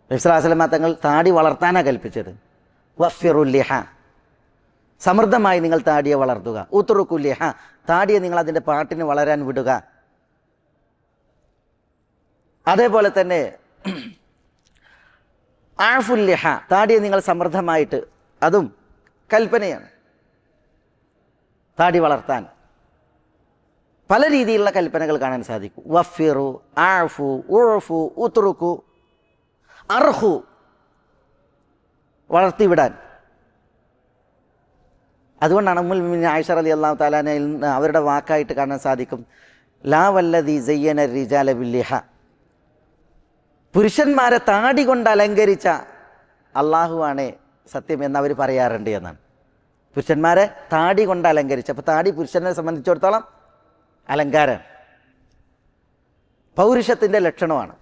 നബി സല്ലല്ലാഹു അലൈഹി വസല്ലം തങ്ങൾ താടി വളർത്താനാണ് കൽപ്പിച്ചത്. വഫിറുൽ ലിഹ, സമൃദ്ധമായി നിങ്ങൾ താടിയെ വളർത്തുക. ഉത്റുക്കുൽ ലിഹ, താടിയെ നിങ്ങൾ അതിൻ്റെ പാട്ടിന് വളരാൻ വിടുക. അതേപോലെ തന്നെ ആഫുൽ ലിഹ, താടിയെ നിങ്ങൾ സമൃദ്ധമായിട്ട്, അതും കൽപ്പനയാണ് താടി വളർത്താൻ. പല രീതിയിലുള്ള കൽപ്പനകൾ കാണാൻ സാധിക്കും. വഫിറു, ആഫു, ഉഅഫു, ഉത്റുക്കു, അർഹു, വളർത്തിവിടാൻ. അതുകൊണ്ടാണ് ഉമ്മുൽ മുഅ്മിനീൻ ആയിഷ റളിയല്ലാഹു തആല അൻഹയിൽ നിന്ന് അവരുടെ വാക്കായിട്ട് കാണാൻ സാധിക്കും, ലാ വല്ലദീ സയ്യന റിജാല ബില്ലിഹ, പുരുഷന്മാരെ താടി കൊണ്ട് അലങ്കരിച്ച അള്ളാഹുവാണ് സത്യം എന്നവർ പറയാറുണ്ട് എന്നാണ്. പുരുഷന്മാരെ താടി കൊണ്ട് അലങ്കരിച്ച, അപ്പോൾ താടി പുരുഷനെ സംബന്ധിച്ചിടത്തോളം അലങ്കാരമാണ്, പൗരുഷത്തിൻ്റെ ലക്ഷണമാണ്.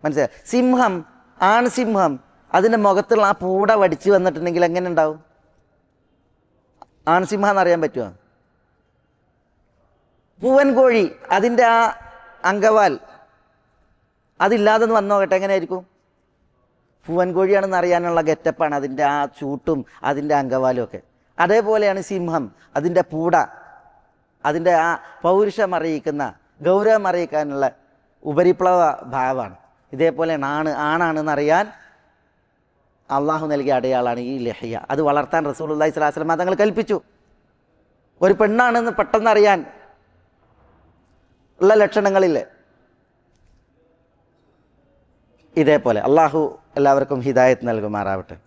മനസ്സിലായി? സിംഹം, ആൺസിംഹം, അതിൻ്റെ മുഖത്തുള്ള ആ പൂട വടിച്ച് വന്നിട്ടുണ്ടെങ്കിൽ എങ്ങനെ ഉണ്ടാവും? ആൺസിംഹം എന്നറിയാൻ പറ്റുമോ? പൂവൻ കോഴി, അതിൻ്റെ ആ അങ്കവാൽ അതില്ലാതെ വന്നു നോക്കട്ടെ, എങ്ങനെയായിരിക്കും? പൂവൻ കോഴിയാണെന്ന് അറിയാനുള്ള ഗെറ്റപ്പാണ് അതിൻ്റെ ആ ചൂട്ടും അതിൻ്റെ അങ്കവാലും ഒക്കെ. അതേപോലെയാണ് സിംഹം, അതിൻ്റെ പൂട, അതിൻ്റെ ആ പൗരുഷം അറിയിക്കുന്ന, ഗൗരവം അറിയിക്കാനുള്ള ഉപരിപ്ലവ ഭാവമാണ്. ഇതേപോലെയാണ് ആണാണെന്നറിയാൻ അള്ളാഹു നൽകിയ അടയാളാണ് ഈ ലഹിയ. അത് വളർത്താൻ റസൂലുള്ളാഹി സ്വല്ലല്ലാഹു അലൈഹി വസല്ലം തങ്ങൾ കൽപ്പിച്ചു. ഒരു പെണ്ണാണെന്ന് പെട്ടെന്നറിയാൻ ഉള്ള ലക്ഷണങ്ങളില്ലേ? ഇതേപോലെ അള്ളാഹു എല്ലാവർക്കും ഹിദായത്ത് നൽകുമാറാവട്ടെ.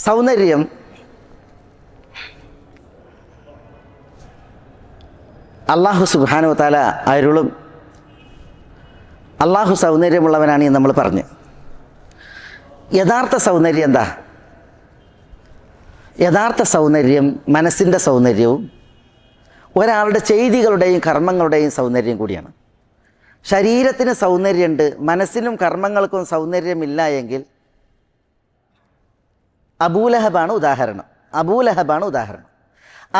സൗന്ദര്യം അള്ളാഹു സുബ്ഹാനഹു വ തആല അരുളും. അള്ളാഹു സൗന്ദര്യമുള്ളവനാണ് എന്ന് നമ്മൾ പറഞ്ഞു. യഥാർത്ഥ സൗന്ദര്യം എന്താ? യഥാർത്ഥ സൗന്ദര്യം മനസ്സിൻ്റെ സൗന്ദര്യവും ഒരാളുടെ ചെയ്തികളുടെയും കർമ്മങ്ങളുടെയും സൗന്ദര്യം കൂടിയാണ്. ശരീരത്തിന് സൗന്ദര്യമുണ്ട്, മനസ്സിനും കർമ്മങ്ങൾക്കും സൗന്ദര്യമില്ല എങ്കിൽ അബൂലഹബാണ് ഉദാഹരണം.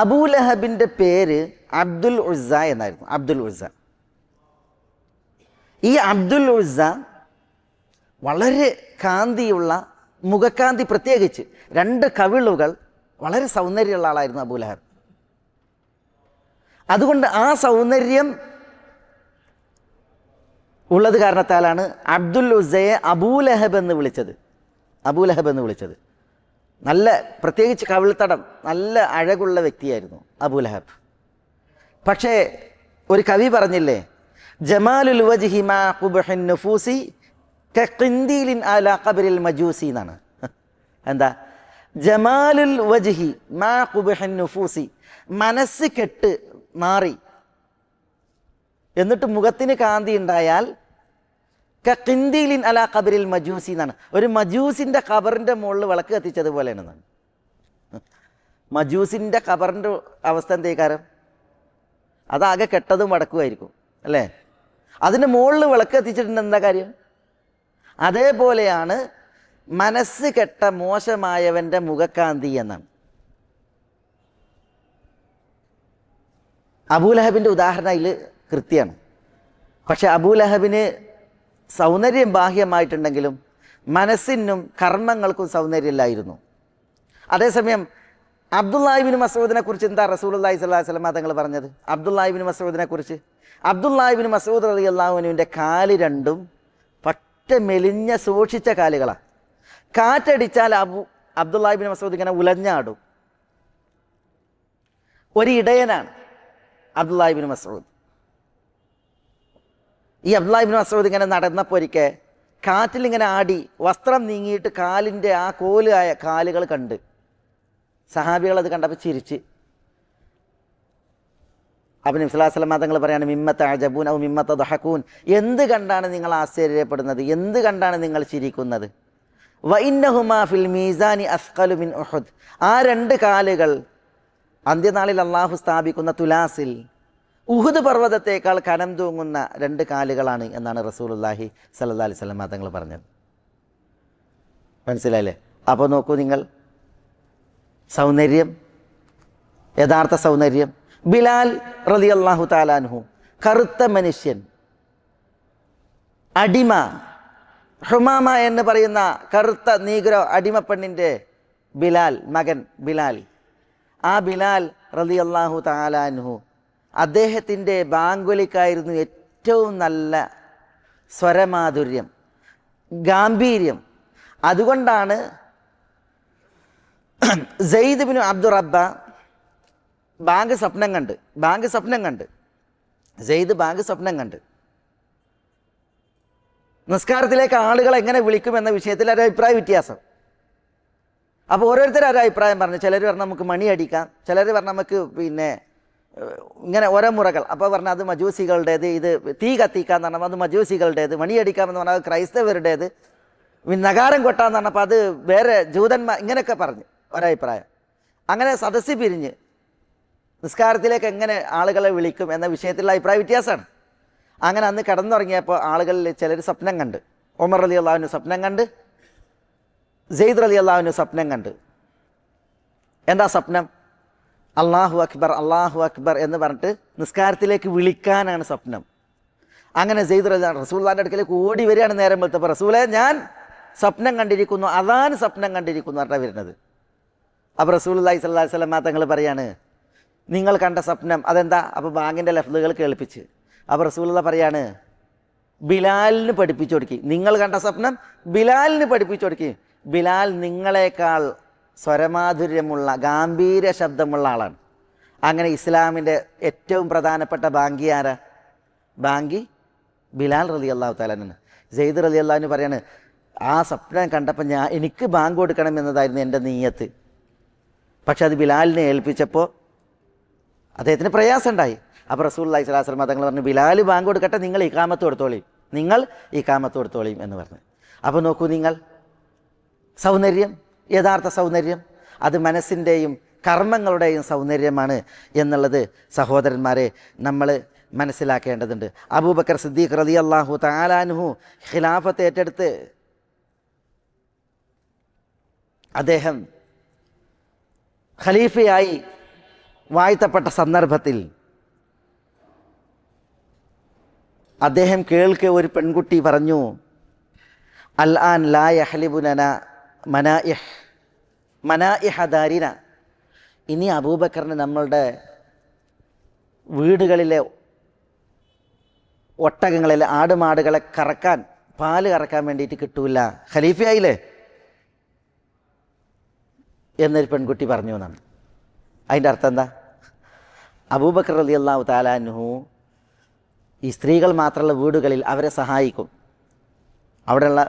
അബൂലഹബിൻ്റെ പേര് അബ്ദുൽ ഉസ്സ എന്നായിരുന്നു. അബ്ദുൽ ഉസ്സ. ഈ അബ്ദുൽ ഉസ്സ വളരെ കാന്തിയുള്ള, മുഖക്കാന്തി പ്രത്യേകിച്ച് 2 കവിളുകൾ, വളരെ സൗന്ദര്യമുള്ള ആളായിരുന്നു അബൂലഹബ്. അതുകൊണ്ട് ആ സൗന്ദര്യം ഉള്ളത് കാരണത്താലാണ് അബ്ദുൽ ഉസ്സയെ അബൂലഹബ് എന്ന് വിളിച്ചത്. നല്ല, പ്രത്യേകിച്ച് കവിൾത്തടം, നല്ല അഴകുള്ള വ്യക്തിയായിരുന്നു അബൂലഹബ്. പക്ഷേ ഒരു കവി പറഞ്ഞില്ലേ, ജമാലുൽ വജ്ഹി മാ ഖുബ്ഹിൻ നുഫൂസി കഖിന്ദീലിൻ അലാ ഖബ്രിൽ മജൂസി എന്നാണ്. എന്താ? ജമാലുൽ വജ്ഹി മാ ഖുബ്ഹിൻ നുഫൂസി, മനസ്സ് കെട്ട് മാറി എന്നിട്ട് മുഖത്തിന് കാന്തി ഉണ്ടായാൽ കഖിന്ദീലിൻ അലാ ഖബ്രിൽ മജൂസി എന്നാണ്. ഒരു മജൂസിൻ്റെ ഖബറിൻ്റെ മുകളിൽ വിളക്ക് കത്തിച്ചതുപോലെയാണ്. മജൂസിൻ്റെ ഖബറിൻ്റെ അവസ്ഥ എന്തേക്കാരം? അതാകെ കെട്ടതും വടക്കുമായിരിക്കും അല്ലേ? അതിൻ്റെ മുകളിൽ വിളക്ക് കത്തിച്ചിട്ടുണ്ട്, എന്താ കാര്യം? അതേപോലെയാണ് മനസ്സ് കെട്ട മോശമായവൻ്റെ മുഖക്കാന്തി എന്നാണ്. അബൂലഹബിൻ്റെ ഉദാഹരണം അതിൽ കൃത്യമാണ്. പക്ഷെ അബൂലഹബിന് സൗന്ദര്യം ബാഹ്യമായിട്ടുണ്ടെങ്കിലും മനസ്സിനും കർമ്മങ്ങൾക്കും സൗന്ദര്യമില്ലായിരുന്നു. അതേസമയം അബ്ദുല്ലാഹി ഇബ്നു മസ്ഊദിനെ കുറിച്ച് എന്താ റസൂലുള്ളാഹി സ്വല്ലല്ലാഹു അലൈഹി വസല്ലം തങ്ങൾ പറഞ്ഞത്? അബ്ദുല്ലാഹി ഇബ്നു മസ്ഊദിനെ കുറിച്ച്, അബ്ദുല്ലാഹി ഇബ്നു മസ്ഊദ് റളിയല്ലാഹു അൻഹുവിൻ്റെ കാല് രണ്ടും പറ്റ മെലിഞ്ഞ സൂക്ഷിച്ച കാലുകളാണ്. കാറ്റടിച്ചാൽ അബ്ദുല്ലാഹി ഇബ്നു മസ്ഊദ് ഇങ്ങനെ ഉലഞ്ഞാടും. ഒരു ഇടയനാണ് അബ്ദുല്ലാഹി ഇബ്നു മസ്ഊദ്. ഈ അബ്ദുല്ലാഹി ഇബ്നു മസ്ഊദ് ഇങ്ങനെ നടന്നപ്പോൾ ഒരിക്കൽ കാറ്റിലിങ്ങനെ ആടി വസ്ത്രം നീങ്ങിയിട്ട് കാലിൻ്റെ ആ കോലായ കാലുകൾ കണ്ട് സഹാബികൾ അത് കണ്ടപ്പോൾ ചിരിച്ച്. അപ്പം നബി സ്വല്ലല്ലാഹു അലൈഹി വസല്ലം തങ്ങൾ പറയാണ്, മിമ്മത്ത അജബൂൻ ഔ മിമ്മത്ത ദഹകൂൻ, എന്ത് കണ്ടാണ് നിങ്ങൾ ആശ്ചര്യപ്പെടുന്നത്, എന്ത് കണ്ടാണ് നിങ്ങൾ ചിരിക്കുന്നത്? വ ഇന്നഹുമാ ഫിൽ മീസാനി അസ്ഖലു മിൻ ഉഹുദ്, ആ 2 കാലുകൾ അന്ത്യനാളിൽ അള്ളാഹു സ്ഥാപിക്കുന്ന തുലാസിൽ ഉഹുദ് പർവ്വതത്തേക്കാൾ കനം തൂങ്ങുന്ന 2 കാലുകളാണ് എന്നാണ് റസൂലുള്ളാഹി സ്വല്ലല്ലാഹു അലൈഹി വസല്ലം തങ്ങൾ പറഞ്ഞത്. മനസ്സിലായില്ലേ? അപ്പോൾ നോക്കൂ നിങ്ങൾ, സൗന്ദര്യം, യഥാർത്ഥ സൗന്ദര്യം. ബിലാൽ റളിയല്ലാഹു തആല അൻഹു, കറുത്ത മനുഷ്യൻ, അടിമ, ഹുമാമ എന്ന് പറയുന്ന കറുത്ത നീഗ്രോ അടിമപ്പെണ്ണിൻ്റെ മകൻ ബിലാൽ. ആ ബിലാൽ റളിയല്ലാഹു തആല അൻഹു അദ്ദേഹത്തിൻ്റെ ബാങ്കുലിക്കായിരുന്നു ഏറ്റവും നല്ല സ്വരമാധുര്യം, ഗാംഭീര്യം. അതുകൊണ്ടാണ് സെയ്ദ് ബിൻ അബ്ദുറബ്ബ ബാങ്ക് സ്വപ്നം കണ്ട് സെയ്ദ് ബാങ്ക് സ്വപ്നം കണ്ട് നിസ്കാരത്തിലേക്ക് ആളുകളെ എങ്ങനെ വിളിക്കുമെന്ന വിഷയത്തിൽ ഒരു അഭിപ്രായ വ്യത്യാസം. അപ്പോൾ ഓരോരുത്തരും ഒരു അഭിപ്രായം പറഞ്ഞു. ചിലർ പറഞ്ഞാൽ നമുക്ക് മണി അടിക്കാം, ചിലർ പറഞ്ഞാൽ നമുക്ക് ഇങ്ങനെ ഓരോ മുറകൾ. അപ്പോൾ പറഞ്ഞാൽ അത് മജൂസികളുടേത്, ഇത് തീ കത്തിക്കാന്ന് പറഞ്ഞപ്പോൾ അത് മജൂസികളുടേത്, മണിയടിക്കാമെന്ന് പറഞ്ഞാൽ അത് ക്രൈസ്തവരുടേത്, നഗാരം കൊട്ടാന്ന് പറഞ്ഞപ്പോൾ അത് വേറെ ജൂതന്മാർ, ഇങ്ങനെയൊക്കെ പറഞ്ഞു ഒരഭിപ്രായം. അങ്ങനെ സദസ്സിൽ പിരിഞ്ഞ് നിസ്കാരത്തിലേക്ക് എങ്ങനെ ആളുകളെ വിളിക്കും എന്ന വിഷയത്തിലുള്ള അഭിപ്രായ വ്യത്യാസമാണ്. അങ്ങനെ അന്ന് കിടന്നുറങ്ങിയപ്പോൾ ആളുകളിൽ ചിലർ സ്വപ്നം കണ്ട്. ഉമർ റളിയല്ലാഹു സ്വപ്നം കണ്ട്, സെയ്ദ് റളിയല്ലാഹു സ്വപ്നം കണ്ട്. എന്താ സ്വപ്നം? അല്ലാഹു അക്ബർ എന്ന് പറഞ്ഞിട്ട് നിസ്കാരത്തിലേക്ക് വിളിക്കാനാണ് സ്വപ്നം. അങ്ങനെ സെയ്ദ് റസൂലുള്ളാഹിന്റെ അടുക്കലേക്ക് ഓടി വരികയാണ് നേരം വെളുത്തപ്പോൾ. റസൂലേ, ഞാൻ സ്വപ്നം കണ്ടിരിക്കുന്നു, അദാൻ സ്വപ്നം കണ്ടിരിക്കുന്നു പറഞ്ഞാണ് വരുന്നത്. അപ്പോൾ റസൂലുള്ളാഹി സ്വല്ലല്ലാഹു അലൈഹി വസല്ലം തങ്ങൾ പറയാണ്, നിങ്ങൾ കണ്ട സ്വപ്നം അതെന്താ? അപ്പോൾ ബാങ്കിൻ്റെ ലഫ്ലുകൾ കേൾപ്പിച്ച്. അപ്പോൾ റസൂലുള്ളാഹി പറയാണ്, ബിലാലിന് പഠിപ്പിച്ചു കൊടുക്കി. നിങ്ങൾ കണ്ട സ്വപ്നം ബിലാലിന് പഠിപ്പിച്ചു കൊടുക്കി. ബിലാൽ നിങ്ങളെക്കാൾ സ്വരമാധുര്യമുള്ള ഗാംഭീര്യ ശബ്ദമുള്ള ആളാണ്. അങ്ങനെ ഇസ്ലാമിൻ്റെ ഏറ്റവും പ്രധാനപ്പെട്ട ബാങ്കി ആരാ? ബാങ്കി ബിലാൽ റളിയല്ലാഹു തആല അൻഹു. സെയ്ദ് റളിയല്ലാഹു അൻഹു പറയാണ്, ആ സ്വപ്നം കണ്ടപ്പോൾ എനിക്ക് ബാങ്ക് കൊടുക്കണം എന്നതായിരുന്നു എൻ്റെ നീയത്ത്. പക്ഷെ അത് ബിലാലിനെ ഏൽപ്പിച്ചപ്പോൾ അദ്ദേഹത്തിന് പ്രയാസം ഉണ്ടായി. അപ്പോൾ റസൂലുള്ളാഹി സ്വല്ലല്ലാഹു അലൈഹി വസല്ലം തങ്ങൾ പറഞ്ഞു, ബിലാൽ ബാങ്ക് കൊടുക്കട്ടെ, നിങ്ങൾ ഇഖാമത്ത് കൊടുത്തോളിയും എന്ന് പറഞ്ഞു. അപ്പോൾ നോക്കൂ നിങ്ങൾ, സൗന്ദര്യം, യഥാർത്ഥ സൗന്ദര്യം അത് മനസ്സിൻ്റെയും കർമ്മങ്ങളുടെയും സൗന്ദര്യമാണ് എന്നുള്ളത് സഹോദരന്മാരെ നമ്മൾ മനസ്സിലാക്കേണ്ടതുണ്ട്. അബൂബക്കർ സിദ്ദീഖ് റളിയല്ലാഹു തആല അൻഹു ഖിലാഫത്ത് ഏറ്റെടുത്ത് അദ്ദേഹം ഖലീഫയായി വാഴ്ത്തപ്പെട്ട സന്ദർഭത്തിൽ അദ്ദേഹം കേൾക്കെ ഒരു പെൺകുട്ടി പറഞ്ഞു, അൽ ആൻ ലാ യഹ്ലിബുനന മനാഇഹ ദാരിന. ഇനി അബൂബക്കറിന് നമ്മളുടെ വീടുകളിലെ ഒട്ടകങ്ങളിലെ ആടുമാടുകളെ കറക്കാൻ, പാല് കറക്കാൻ വേണ്ടിയിട്ട് കിട്ടൂല, ഖലീഫയായില്ലേ എന്നൊരു പെൺകുട്ടി പറഞ്ഞു എന്നാണ്. അതിൻ്റെ അർത്ഥം എന്താ? അബൂബക്കർ റളിയല്ലാഹു തആല അൻഹു ഈ സ്ത്രീകൾ മാത്രമുള്ള വീടുകളിൽ അവരെ സഹായിക്കും. അവിടെയുള്ള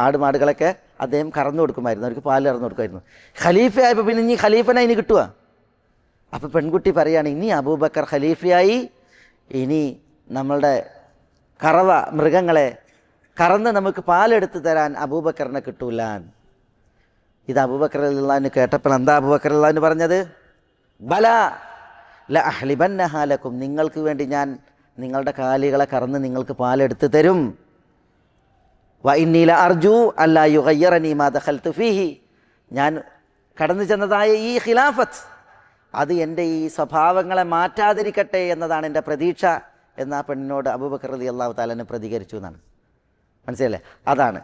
ആടുമാടുകളൊക്കെ അദ്ദേഹം കറന്നു കൊടുക്കുമായിരുന്നു, അവർക്ക് പാല് കറന്നു കൊടുക്കുമായിരുന്നു. ഖലീഫയായപ്പോൾ പിന്നെ ഇനി ഖലീഫനായി ഇനി കിട്ടുക. അപ്പോൾ പെൺകുട്ടി പറയുകയാണ്, ഇനി അബൂബക്കർ ഖലീഫയായി, ഇനി നമ്മളുടെ കറവ മൃഗങ്ങളെ കറന്ന് നമുക്ക് പാലെടുത്ത് തരാൻ അബൂബക്കറിനെ കിട്ടൂല. ഇത് അബൂബക്കർ റളിയല്ലാഹു അൻഹു കേട്ടപ്പോൾ എന്താ അബൂബക്കർ റളിയല്ലാഹു അൻഹു പറഞ്ഞത്? ബലാ ല അഹ്ലിബന്നഹാ ലക്കും, നിങ്ങൾക്ക് വേണ്ടി ഞാൻ നിങ്ങളുടെ കാലികളെ കറന്ന് നിങ്ങൾക്ക് പാലെടുത്ത് തരും. വ ഇന്നി ല അർജു അല്ലാ യുഗയ്യിറനി മാ ദഖൽതു ഫീഹി, ഞാൻ കടന്നു ചെന്നതായ ഈ ഖിലാഫത്ത് അത് എൻ്റെ ഈ സ്വഭാവങ്ങളെ മാറ്റാതിരിക്കട്ടെ എന്നതാണ് എൻ്റെ പ്രതീക്ഷ എന്ന് ആ പെണ്ണിനോട് അബൂബക്കർ റളിയല്ലാഹു തആല അൻഹു പ്രതികരിച്ചു എന്നാണ്. മനസ്സിലല്ലേ? അതാണ്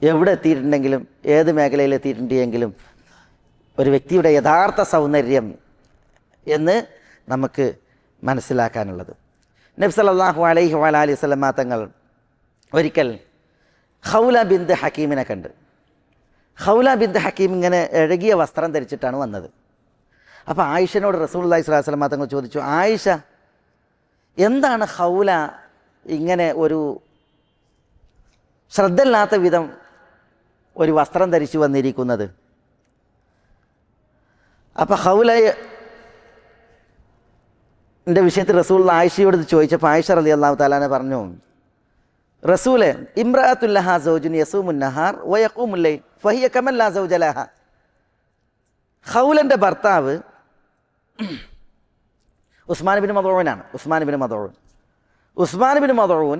എവിടെ എത്തിയിട്ടുണ്ടെങ്കിലും ഏത് മേഖലയിൽ എത്തിയിട്ടുണ്ടെങ്കിലും ഒരു വ്യക്തിയുടെ യഥാർത്ഥ സൗന്ദര്യം എന്ന് നമുക്ക് മനസ്സിലാക്കാനുള്ളത്. നബി സല്ലല്ലാഹു അലൈഹി വഅലിഹി വസല്ലം തങ്ങൾ ഒരിക്കൽ ഖൗല ബിന്ത് ഹക്കീമിനെ കണ്ട്. ഖൗല ബിന്ത് ഹക്കീം ഇങ്ങനെ എഴുകിയ വസ്ത്രം ധരിച്ചിട്ടാണ് വന്നത്. അപ്പോൾ ആയിഷനോട് റസൂലുള്ളാഹി സ്വല്ലല്ലാഹു അലൈഹി വസല്ലം തങ്ങൾ ചോദിച്ചു, ആയിഷ, എന്താണ് ഖൗല ഇങ്ങനെ ഒരു ശ്രദ്ധയില്ലാത്ത വിധം ഒരു വസ്ത്രം ധരിച്ചു വന്നിരിക്കുന്നത്? അപ്പോൾ ഖൗലയുടെ വിഷയത്തിൽ റസൂൽ ആയിഷയോട് ചോദിച്ചപ്പോൾ ആയിഷ റളിയല്ലാഹു തആല അൻഹ പറഞ്ഞു, റസൂലെ, ഇംറഅത്തുൻ ലഹാ സൗജുൻ യസൂമുൻ നഹാർ വയഖൂമുൽ ലൈൽ ഫഹിയ കമൻ ലാ സൗജ ലഹാ. ഖൗലൻ്റെ ഭർത്താവ് ഉസ്മാൻ ബിൻ മദ്ഊനാണ്. ഉസ്മാൻ ബിൻ മദ്ഊൻ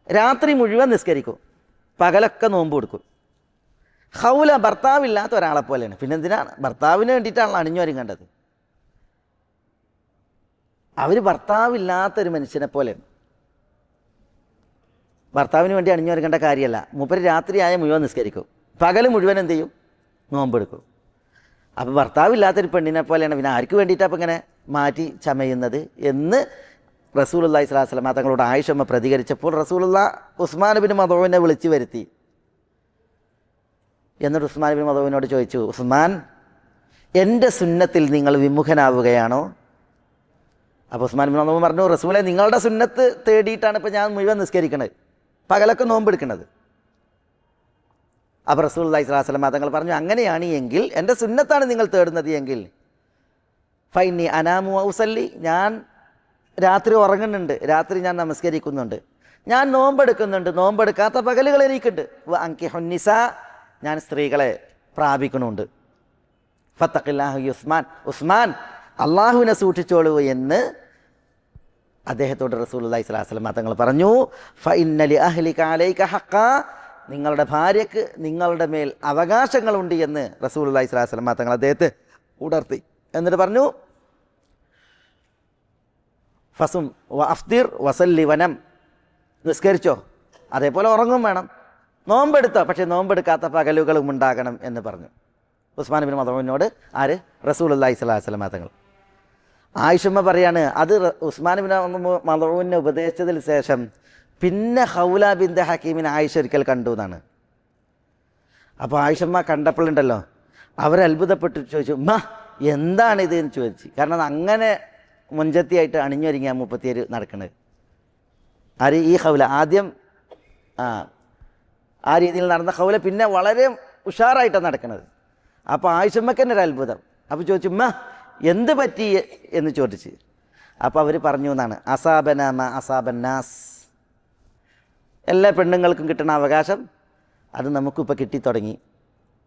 രാത്രി മുഴുവൻ നിസ്കരിക്കും, പകലൊക്കെ നോമ്പ് കൊടുക്കും. ഖൗല ഭർത്താവില്ലാത്ത ഒരാളെ പോലെയാണ്. പിന്നെന്തിനാണ്? ഭർത്താവിന് വേണ്ടിയിട്ടാണല്ലോ അണിഞ്ഞൊരുങ്ങേണ്ടത്. അവർ ഭർത്താവില്ലാത്തൊരു മനുഷ്യനെ പോലെയാണ്. ഭർത്താവിന് വേണ്ടി അണിഞ്ഞൊരുങ്ങേണ്ട കാര്യമല്ല. മൂപ്പര് രാത്രിയായ മുഴുവൻ നിസ്കരിക്കും, പകൽ മുഴുവൻ എന്ത് ചെയ്യും? നോമ്പെടുക്കും. അപ്പോൾ ഭർത്താവില്ലാത്തൊരു പെണ്ണിനെ പോലെയാണ്, പിന്നെ ആർക്ക് വേണ്ടിയിട്ടാണ് അപ്പം ഇങ്ങനെ മാറ്റി ചമയുന്നത് എന്ന് റസൂലുള്ളാഹി സ്വല്ലല്ലാഹു അലൈഹി വസല്ലം തങ്ങളോട് ആയിഷമ്മ പ്രതികരിച്ചപ്പോൾ റസൂലുള്ളാഹി ഉസ്മാൻ ബിൻ മദ്ഊനെ വിളിച്ചു വരുത്തി. എന്നിട്ട് ഉസ്മാൻ ബിൻ മദ്ഊനോട് ചോദിച്ചു, ഉസ്മാൻ, എൻ്റെ സുന്നത്തിൽ നിങ്ങൾ വിമുഖനാവുകയാണോ? അപ്പോൾ ഉസ്മാൻ ബിൻ മദ്ഊൻ പറഞ്ഞു, റസൂലേ, നിങ്ങളുടെ സുന്നത്ത് തേടിയിട്ടാണ് ഇപ്പോൾ ഞാൻ മുഴുവൻ നിസ്കരിക്കണത്, പകലൊക്കെ നോമ്പെടുക്കണത്. അപ്പോൾ റസൂലുള്ളാഹി സ്വല്ലല്ലാഹു അലൈഹി വസല്ലം തങ്ങൾ പറഞ്ഞു, അങ്ങനെയാണ് എങ്കിൽ, എൻ്റെ സുന്നത്താണ് നിങ്ങൾ തേടുന്നത് എങ്കിൽ, ഫൈനി അനാമു ഔസല്ലി, ഞാൻ രാത്രി ഉറങ്ങുന്നുണ്ട്, രാത്രി ഞാൻ നമസ്കരിക്കുന്നുണ്ട്, ഞാൻ നോമ്പെടുക്കുന്നുണ്ട്, നോമ്പെടുക്കാത്ത പകലുകൾ എനിക്കുണ്ട്. അൻകിഹുന്നിസ, ഞാൻ സ്ത്രീകളെ പ്രാപിക്കണമുണ്ട്. ഫത്തഖില്ലാഹു ഉസ്മാൻ, ഉസ്മാൻ അള്ളാഹുവിനെ സൂക്ഷിച്ചോളൂ എന്ന് അദ്ദേഹത്തോട് റസൂലുള്ളാഹി സ്വല്ലല്ലാഹു അലൈഹി വസല്ലം തങ്ങൾ പറഞ്ഞു. ഫഇന്ന ലി അഹ്ലിക അലൈക ഹഖ്ഖ, നിങ്ങളുടെ ഭാര്യയ്ക്ക് നിങ്ങളുടെ മേൽ അവകാശങ്ങളുണ്ട് എന്ന് റസൂലുള്ളാഹി സ്വല്ലല്ലാഹു അലൈഹി വസല്ലം തങ്ങൾ അദ്ദേഹത്തെ ഉണർത്തി. എന്നിട്ട് പറഞ്ഞു, ഫസും വ അഫ്തിർ വസല്ലി വനം, നിസ്കരിച്ചോ, അതേപോലെ ഉറങ്ങും വേണം, നോമ്പെടുത്തോ, പക്ഷേ നോമ്പെടുക്കാത്ത പകലുകളും ഉണ്ടാകണം എന്ന് പറഞ്ഞു ഉസ്മാൻ ബിൻ മദ്ഊനോട്. ആര്? റസൂലുള്ളാഹി സ്വല്ലല്ലാഹു അലൈഹി വസല്ലം തങ്ങൾ. ആയിഷമ്മ പറയാണ്, അത് ഉസ്മാൻ ബിൻ മദ്ഊനെ ഉപദേശിച്ചതിന് ശേഷം പിന്നെ ഖൗല ബിൻത് ഹക്കീമിനെ ആയിഷ ഒരിക്കൽ കണ്ടു എന്നാണ്. അപ്പോൾ ആയിഷമ്മ കണ്ടപ്പോഴുണ്ടല്ലോ, അവരത്ഭുതപ്പെട്ട് ചോദിച്ചു, ഉമ്മ എന്താണിത് എന്ന് ചോദിച്ചു. കാരണം അങ്ങനെ മുൻചത്തിയായിട്ട് അണിഞ്ഞൊരുങ്ങിയ 37 നടക്കുന്നത്. ആര്? ഈ ഖൗല. ആദ്യം ആ രീതിയിൽ നടന്ന ഖൗല പിന്നെ വളരെ ഉഷാറായിട്ടാണ് നടക്കുന്നത്. അപ്പോൾ ആയിഷമ്മക്ക് തന്നെ ഒരു അത്ഭുതം. അപ്പോൾ ചോദിച്ചു, ഉമ്മ എന്ത് പറ്റി എന്ന് ചോദിച്ച്. അപ്പോൾ അവർ പറഞ്ഞു എന്നാണ്, അസാബനാമ അസാബന്നാസ്, എല്ലാ പെണ്ണുങ്ങൾക്കും കിട്ടുന്ന അവകാശം അത് നമുക്കിപ്പോൾ കിട്ടിത്തുടങ്ങി,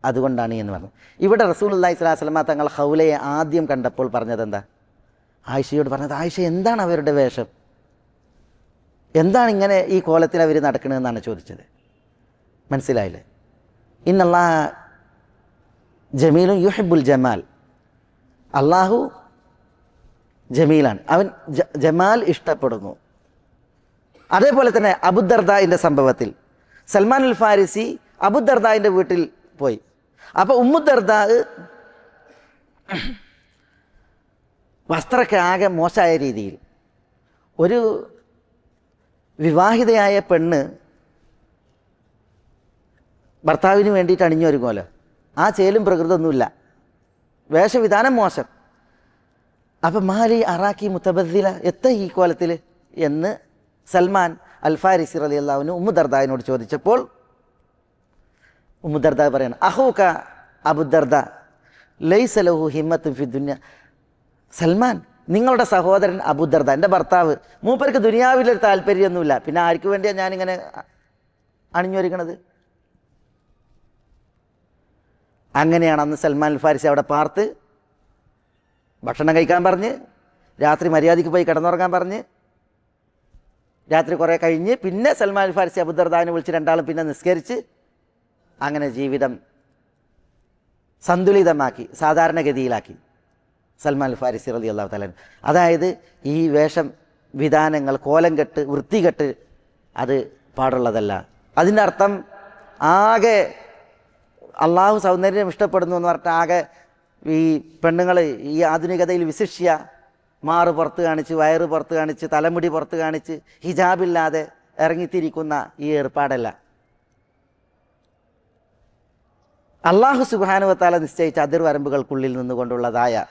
അതുകൊണ്ടാണ് എന്ന് പറഞ്ഞു. ഇവിടെ റസൂലുള്ളാഹി സ്വല്ലല്ലാഹു അലൈഹി വസല്ലം തങ്ങൾ ഖൗലയെ ആദ്യം കണ്ടപ്പോൾ പറഞ്ഞത് എന്താ? ആയിഷയോട് പറഞ്ഞത്, ആയിഷ എന്താണ് അവരുടെ വേഷം, എന്താണ് ഇങ്ങനെ ഈ കോലത്തിൽ അവർ നടക്കണമെന്നാണ് ചോദിച്ചത്. മനസ്സിലായില്ലേ? ഇന്നല്ലാഹ ജമീലുൻ യുഹിബ്ബുൽ ജമാൽ, അള്ളാഹു ജമീലാണ്, അവൻ ജമാൽ ഇഷ്ടപ്പെടുന്നു. അതേപോലെ തന്നെ അബൂദർദാഇൻ്റെ സംഭവത്തിൽ സൽമാൻ അൽ ഫാരിസി അബൂദർദാഇൻ്റെ വീട്ടിൽ പോയി. അപ്പോൾ ഉമ്മുദർദാ വസ്ത്രമൊക്കെ ആകെ മോശമായ രീതിയിൽ, ഒരു വിവാഹിതയായ പെണ്ണ് ഭർത്താവിന് വേണ്ടിയിട്ട് അണിഞ്ഞൊരുങ്ങുമല്ലോ, ആ ചേലും പ്രകൃതമൊന്നുമില്ല, വേഷവിധാനം മോശം. അപ്പം മാലി അറാക്കി മുത്തബദ്ദില, ഈ കോലത്തിൽ എന്ന് സൽമാൻ അൽ ഫാരിസി റളിയല്ലാഹു അൻഹു ഉമ്മുദർദായിനോട് ചോദിച്ചപ്പോൾ ഉമ്മുദർദാ പറയണം, അഹൂക അബൂദർദ ലൈസ ലഹു ഹിമ്മത്തുൻ ഫി ദുനിയ. സൽമാൻ, നിങ്ങളുടെ സഹോദരൻ അബൂദർദ, എൻ്റെ ഭർത്താവ്, മൂപ്പർക്ക് ദുനിയാവിലൊരു താല്പര്യമൊന്നുമില്ല, പിന്നെ ആർക്ക് വേണ്ടിയാണ് ഞാനിങ്ങനെ അണിഞ്ഞൊരുക്കണത്? അങ്ങനെയാണ് അന്ന് സൽമാൻ അൽ ഫാരിസി അവിടെ പാർത്ത് ഭക്ഷണം കഴിക്കാൻ പറഞ്ഞ്, രാത്രി മര്യാദയ്ക്ക് പോയി കിടന്നുറങ്ങാൻ പറഞ്ഞ്, രാത്രി കുറേ കഴിഞ്ഞ് പിന്നെ സൽമാൻ അൽ ഫാരിസി അബൂദർദാനെ വിളിച്ച് രണ്ടാളും പിന്നെ നിസ്കരിച്ച് അങ്ങനെ ജീവിതം സന്തുലിതമാക്കി, സാധാരണഗതിയിലാക്കി സൽമാൻ അൽ ഫാരിസി റളിയല്ലാഹു തആല. അതായത് ഈ വേഷം വിധാനങ്ങൾ, കോലം കെട്ട്, വൃത്തികെട്ട് അത് പാടുള്ളതല്ല. അതിൻ്റെ അർത്ഥം ആകെ അള്ളാഹു സൗന്ദര്യം ഇഷ്ടപ്പെടുന്നു എന്ന് പറഞ്ഞിട്ട് ആകെ ഈ പെണ്ണുങ്ങൾ ഈ ആധുനികതയിൽ വിശിഷ്യ മാറ് പുറത്ത് കാണിച്ച്, വയറ് പുറത്ത് കാണിച്ച്, തലമുടി പുറത്ത് കാണിച്ച്, ഹിജാബില്ലാതെ ഇറങ്ങിത്തിരിക്കുന്ന ഈ ഏർപ്പാടല്ല. അള്ളാഹു സുബ്ഹാനഹു വ തആല നിശ്ചയിച്ച അതിർവരമ്പുകൾക്കുള്ളിൽ നിന്നുകൊണ്ടുള്ളതായ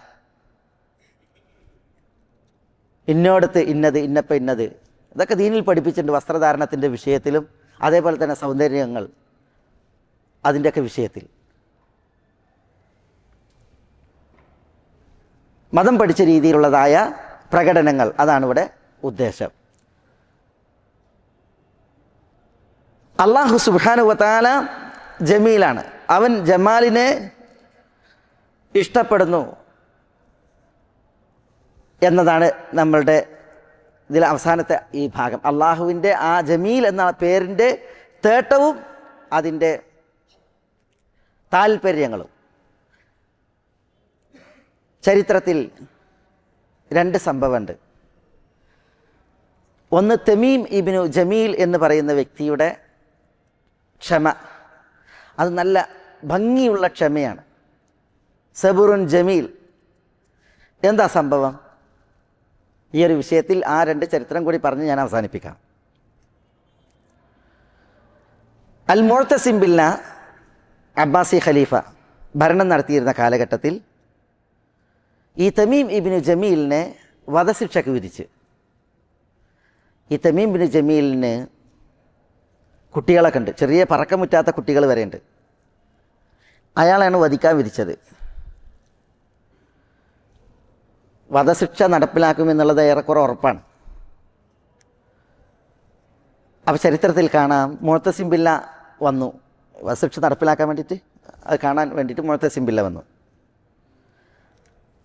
ഇന്നോടത്ത് ഇന്നത്, ഇന്നപ്പം ഇന്നത്, ഇതൊക്കെ ദീനിൽ പഠിപ്പിച്ചിട്ടുണ്ട്. വസ്ത്രധാരണത്തിൻ്റെ വിഷയത്തിലും അതേപോലെ തന്നെ സൗന്ദര്യങ്ങൾ അതിൻ്റെയൊക്കെ വിഷയത്തിൽ മതം പഠിച്ച രീതിയിലുള്ളതായ പ്രകടനങ്ങൾ, അതാണ് ഇവിടെ ഉദ്ദേശം. അള്ളാഹു സുബ്ഹാനഹു വ തആല ജമീലാണ്, അവൻ ജമാലിനെ ഇഷ്ടപ്പെടുന്നു എന്നതാണ് നമ്മളുടെ ഇതിൽ അവസാനത്തെ ഈ ഭാഗം. അള്ളാഹുവിൻ്റെ ആ ജമീൽ എന്ന പേരിൻ്റെ തേട്ടവും അതിൻ്റെ താൽപ്പര്യങ്ങളും. ചരിത്രത്തിൽ 2 സംഭവമുണ്ട്. ഒന്ന് തമീം ഇബ്നു ജമീൽ എന്ന് പറയുന്ന വ്യക്തിയുടെ ക്ഷമ. അത് നല്ല ഭംഗിയുള്ള ക്ഷമയാണ്. സബുറുൻ ജമീൽ. എന്താ സംഭവം? ഈ ഒരു വിഷയത്തിൽ ആ രണ്ട് ചരിത്രം കൂടി പറഞ്ഞ് ഞാൻ അവസാനിപ്പിക്കാം. അൽ മുഅ്തസിം ബില്ലാ അബ്ബാസി ഖലീഫ ഭരണം നടത്തിയിരുന്ന കാലഘട്ടത്തിൽ ഈ തമീം ഇബ്നു ജമീലിനെ വധശിക്ഷയ്ക്ക് വിധിച്ച്. ഈ തമീം ഇബ്നു ജമീലിന് കുട്ടികളൊക്കെ ഉണ്ട്, ചെറിയ പറക്കമുറ്റാത്ത കുട്ടികൾ വരെയുണ്ട്. അയാളാണ് വധിക്കാൻ വിധിച്ചത്. വധശിക്ഷ നടപ്പിലാക്കുമെന്നുള്ളത് ഏറെക്കുറെ ഉറപ്പാണ്. അപ്പോൾ ചരിത്രത്തിൽ കാണാം, മുഅ്തസിം ബില്ല വന്നു വധശിക്ഷ നടപ്പിലാക്കാൻ വേണ്ടിയിട്ട്, അത് കാണാൻ വേണ്ടിയിട്ട് മുഅ്തസിം ബില്ല വന്നു.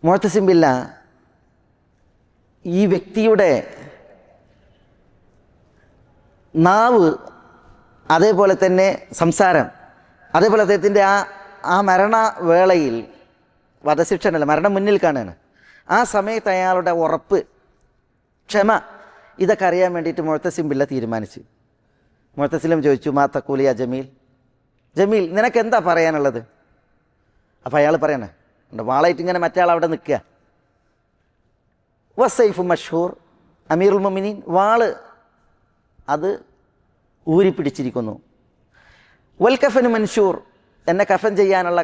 മുഅ്തസിം ബില്ല ഈ വ്യക്തിയുടെ നാവ്, അതേപോലെ തന്നെ സംസാരം, അതേപോലെ അദ്ദേഹത്തിൻ്റെ ആ മരണവേളയിൽ, വധശിക്ഷ ഉണ്ടല്ലോ, മരണം മുന്നിൽ കാണുകയാണ്, ആ സമയത്ത് അയാളുടെ ഉറപ്പ്, ക്ഷമ, ഇതൊക്കെ അറിയാൻ വേണ്ടിയിട്ട് മുഅ്തസിം ബില്ല തീരുമാനിച്ചു. മുഅ്തസിം ചോദിച്ചു, മാ തഖൂലു യാ ജമീൽ, ജമീൽ നിനക്ക് എന്താ പറയാനുള്ളത്? അപ്പോൾ അയാൾ പറയണേ, വാളായിട്ട് ഇങ്ങനെ മറ്റേ ആൾ അവിടെ നിൽക്കുക. വസൈഫു മഷ്ഹൂർ, അമീറുൽ മുഅ്മിനീൻ, വാള് അത് ഊരിപ്പിടിച്ചിരിക്കുന്നു. വൽ കഫനു മൻഷൂർ, എന്നെ കഫൻ ചെയ്യാനുള്ള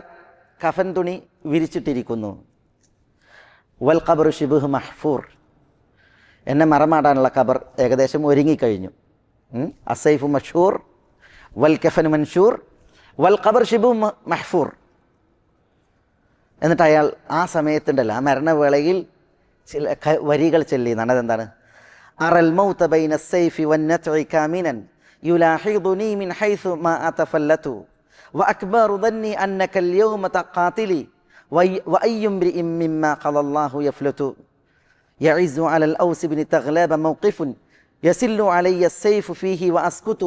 കഫൻ തുണി വിരിച്ചിട്ടിരിക്കുന്നു. വൽ ഖബറു ശിബ്ഹു മഹ്ഫൂർ, എന്നെ മറമാടാനുള്ള ഖബർ ഏകദേശം ഒരുങ്ങിക്കഴിഞ്ഞു. അസൈഫു മഷ്ഹൂർ, വൽ കഫനു മൻഷൂർ, വൽ ഖബർ ശിബ്ഹു മഹ്ഫൂർ. എന്നിട്ട് അയാൾ ആ സമയത്തുണ്ടല്ലോ, ആ മരണവേളയിൽ ചില വരികൾ ചൊല്ലി. അതെന്താണ്? അറൽ മൗത ബൈന സൈഫി വന്നത്ഇ കാമിനൻ യുലാഹിദുനി മിൻ ഹൈസു മാ അതഫല്ലതു വഅക്ബറു ദന്നി അന്നക അൽയൗമ തഖാതിലി وأي امرئ مما قضى الله يفلت يعز على الأوس بن تغلاب موقف يسل علي السيف فيه وأسكت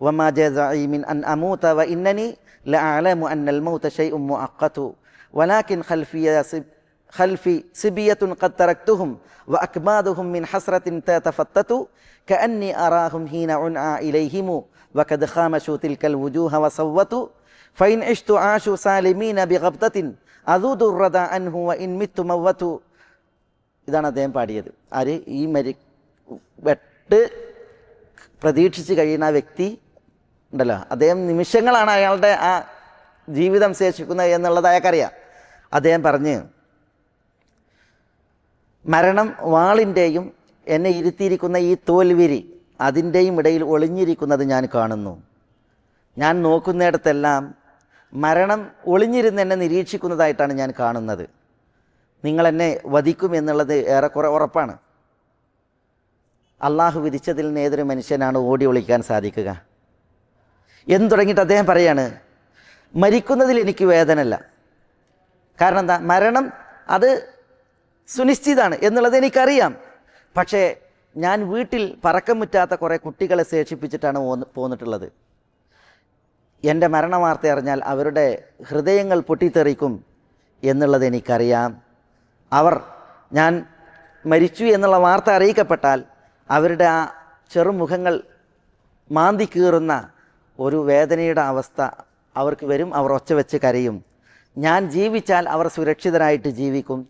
وما جزعي من أن أموت وإنني لأعلم أن الموت شيء مؤقت ولكن خلفي سبية قد تركتهم وأكبادهم من حسرة تتفتت كأني أراهم حين عنعى إليهم وقد خامشوا تلك الوجوه وصوتوا فإن عشت عاشوا سالمين بغبطة അദൂദു റദ അൻഹു വ ഇൻ മിത്തു മവ്വതു. ഇതാണ് അദ്ദേഹം പാടിയത്. ആര്? ഈ വെട്ട് പ്രതീക്ഷിച്ച് കഴിയുന്ന ആ വ്യക്തി ഉണ്ടല്ലോ, അദ്ദേഹം നിമിഷങ്ങളാണ് അയാളുടെ ആ ജീവിതം ശേഷിക്കുന്നത് എന്നുള്ളത് അയാൾക്കറിയാം. അദ്ദേഹം പറഞ്ഞ്, മരണം വാളിൻ്റെയും എന്നെ ഇരുത്തിയിരിക്കുന്ന ഈ തോൽവിരി അതിൻ്റെയും ഇടയിൽ ഒളിഞ്ഞിരിക്കുന്നത് ഞാൻ കാണുന്നു. ഞാൻ നോക്കുന്നിടത്തെല്ലാം മരണം ഒളിഞ്ഞിരുന്ന് എന്നെ നിരീക്ഷിക്കുന്നതായിട്ടാണ് ഞാൻ കാണുന്നത്. നിങ്ങളെന്നെ വധിക്കും എന്നുള്ളത് ഏറെക്കുറെ ഉറപ്പാണ്. അള്ളാഹു വിധിച്ചതിൽ നിന്ന് ഏതൊരു മനുഷ്യനാണ് ഓടി ഒളിക്കാൻ സാധിക്കുക എന്ന് തുടങ്ങിയിട്ട് അദ്ദേഹം പറയാണ്, മരിക്കുന്നതിൽ എനിക്ക് വേദനല്ല. കാരണം എന്താ? മരണം അത് സുനിശ്ചിതമാണ് എന്നുള്ളത് എനിക്കറിയാം. പക്ഷേ ഞാൻ വീട്ടിൽ പറക്കമുറ്റാത്ത കുറേ കുട്ടികളെ ശേഷിപ്പിച്ചിട്ടാണ് പോന്നിട്ടുള്ളത്. എൻ്റെ മരണവാർത്ത അറിഞ്ഞാൽ അവരുടെ ഹൃദയങ്ങൾ പൊട്ടിത്തെറിക്കും എന്നുള്ളത് എനിക്കറിയാം. ഞാൻ മരിച്ചു എന്നുള്ള വാർത്ത അറിയിക്കപ്പെട്ടാൽ അവരുടെ ആ ചെറുമുഖങ്ങൾ മാന്തി കീറുന്ന ഒരു വേദനയുടെ അവസ്ഥ അവർക്ക് വരും. അവർ ഒച്ച വെച്ച് കരയും. ഞാൻ ജീവിച്ചാൽ അവർ സുരക്ഷിതരായിട്ട് ജീവിക്കും.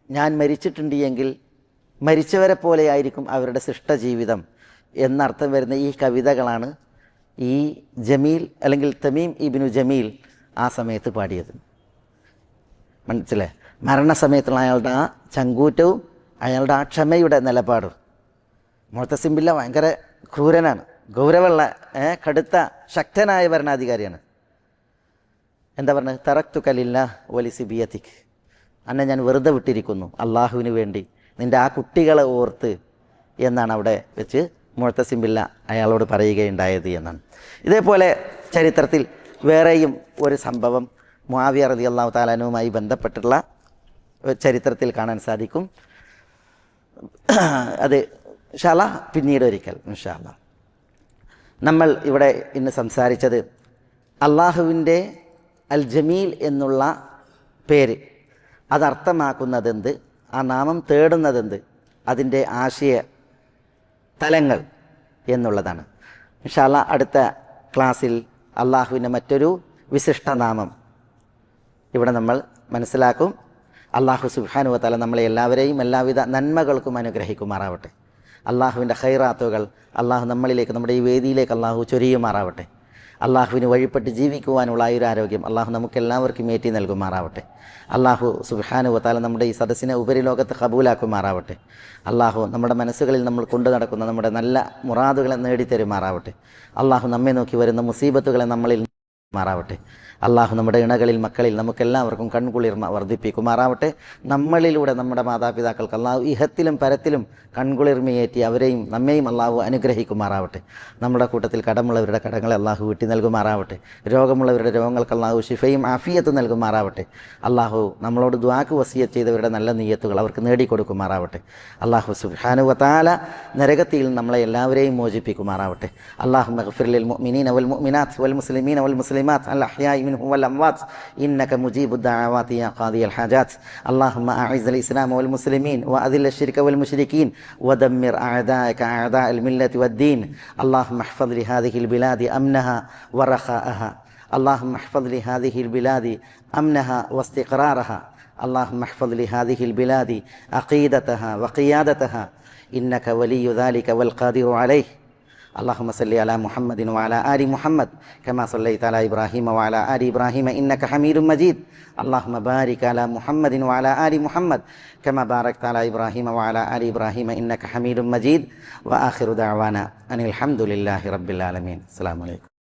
ഞാൻ മരിച്ചിട്ടുണ്ട് എങ്കിൽ മരിച്ചവരെ പോലെയായിരിക്കും അവരുടെ ശിഷ്ടജീവിതം എന്നർത്ഥം വരുന്ന ഈ കവിതകളാണ് ഈ ജമീൽ അല്ലെങ്കിൽ തമീം ഇബ്നു ജമീൽ ആ സമയത്ത് പാടിയത്. മനസ്സിലെ മരണസമയത്തുള്ള അയാളുടെ ആ ചങ്കൂറ്റവും അയാളുടെ ആ ക്ഷമയുടെ നിലപാടും. മുഅ്തസിം ബില്ല ഭയങ്കര ക്രൂരനാണ്, ഗൗരവമുള്ള കടുത്ത ശക്തനായ ഭരണാധികാരിയാണ്. എന്താ പറഞ്ഞത്? തറക്തുക ലില്ലാഹ് വലിസിബിയതിക്, അന്നെ ഞാൻ വെറുതെ വിട്ടിരിക്കുന്നു അള്ളാഹുവിന് വേണ്ടി, നിൻ്റെ ആ കുട്ടികളെ ഓർത്ത് എന്നാണ് അവിടെ വെച്ച് മുഅ്തസിം ബില്ല അയാളോട് പറയുകയുണ്ടായത് എന്നാണ്. ഇതേപോലെ ചരിത്രത്തിൽ വേറെയും ഒരു സംഭവം മുആവിയ റളിയല്ലാഹു തആല അൻഹുമായി ബന്ധപ്പെട്ടുള്ള ചരിത്രത്തിൽ കാണാൻ സാധിക്കും. അത് ഇൻഷാ അല്ലാഹ് പിന്നീട് ഒരിക്കൽ ഇൻഷാ അല്ലാഹ്. നമ്മൾ ഇവിടെ ഇന്ന് സംസാരിച്ചത് അള്ളാഹുവിൻ്റെ അൽ ജമീൽ എന്നുള്ള പേര് അതർത്ഥമാക്കുന്നതെന്ത്, ആ നാമം തേടുന്നതെന്ത്, അതിൻ്റെ ആശയ തലങ്ങൾ എന്നുള്ളതാണ്. ഇൻഷാ അല്ലാഹ് അടുത്ത ക്ലാസ്സിൽ അള്ളാഹുവിൻ്റെ മറ്റൊരു വിശിഷ്ടനാമം ഇവിടെ നമ്മൾ മനസ്സിലാക്കും, അള്ളാഹു സുബ്ഹാനഹു വ തആല നമ്മളെ എല്ലാവരെയും എല്ലാവിധ നന്മകൾക്കും അനുഗ്രഹിക്കുമാറാവട്ടെ. അള്ളാഹുവിൻ്റെ ഖൈറാത്തുകൾ അള്ളാഹു നമ്മളിലേക്ക്, നമ്മുടെ ഈ വേദിയിലേക്ക് അള്ളാഹു ചൊരിയുമാറാവട്ടെ. അള്ളാഹുവിന് വഴിപ്പെട്ട് ജീവിക്കുവാനുള്ള ആയുരാരോഗ്യം അള്ളാഹു നമുക്കെല്ലാവർക്കും ഏറ്റി നൽകുമാറാവട്ടെ. അള്ളാഹു സുബ്ഹാനഹു വ തആല നമ്മുടെ ഈ സദസ്സിനെ ഉപരിലോകത്ത് ഖബൂലാക്കുമാറാവട്ടെ. അള്ളാഹു നമ്മുടെ മനസ്സുകളിൽ നമ്മൾ കൊണ്ടു നടക്കുന്ന നമ്മുടെ നല്ല മുറാദുകളെ നേടിത്തരുമാറാവട്ടെ. അള്ളാഹു നമ്മെ നോക്കി വരുന്ന മുസീബത്തുകളെ നമ്മളിൽ മാറാവട്ടെ. അള്ളാഹു നമ്മുടെ ഇണകളിൽ മക്കളിൽ നമുക്കെല്ലാവർക്കും കൺകുളിർമ വർദ്ധിപ്പിക്കുമാറാവട്ടെ. നമ്മളിലൂടെ നമ്മുടെ മാതാപിതാക്കൾക്ക് അള്ളാഹു ഇഹത്തിലും പരത്തിലും കൺകുളിർമയേറ്റി അവരെയും നമ്മെയും അള്ളാഹു അനുഗ്രഹിക്കുമാറാവട്ടെ. നമ്മുടെ കൂട്ടത്തിൽ കടമുള്ളവരുടെ കടങ്ങളെ അള്ളാഹു വീട്ടി നൽകുമാറാവട്ടെ. രോഗമുള്ളവരുടെ രോഗങ്ങൾക്ക് അള്ളാഹു ശിഫയും ആഫിയത്തും നൽകുമാറാവട്ടെ. അള്ളാഹു നമ്മളോട് ദുആക്ക് വസിയത്ത് ചെയ്തവരുടെ നല്ല നിയ്യത്തുകൾ അവർക്ക് നേടിക്കൊടുക്കുമാറാവട്ടെ. അള്ളാഹു സുബ്ഹാനഹു വ തആല നരകത്തിൽ നമ്മളെ എല്ലാവരെയും മോചിപ്പിക്കുമാറാവട്ടെ. അല്ലാഹുമ്മ ഗ്ഫിർ ലിൽ മുഅ്മിനീന വൽ മുഅ്മിനാത്ത് വൽ മുസ്ലിമീന വൽ മുസ്ലിമാത്ത് അൽ അഹ്യാഇ മിൻഹും വൽ അംവാത്ത് ഇന്നക മുജീബുദ് ദഅവാതി യാ ഖാദിയൽ ഹാജാത്ത്. അല്ലാഹുമ്മ അഇസ്സൽ ഇസ്ലാമ വൽ മുസ്ലിമീൻ വഅദില്ല അശ്ശിർക വൽ മുശ്രികീൻ ودمر أعداءك أعداء الملة والدين. اللهم احفظ لهذه البلاد أمنها ورخاءها. اللهم احفظ لهذه البلاد أمنها واستقرارها. اللهم احفظ لهذه البلاد عقيدتها وقيادتها إنك ولي ذلك والقادر عليه. اللهم صل على محمد وعلى آل محمد كما صليت على إبراهيم وعلى آل إبراهيم إنك حميد مجيد. اللهم بارك على محمد وعلى آل محمد كما باركت على إبراهيم وعلى آل إبراهيم إنك حميد مجيد. وآخر دعوانا أن الحمد لله رب العالمين. السلام عليكم.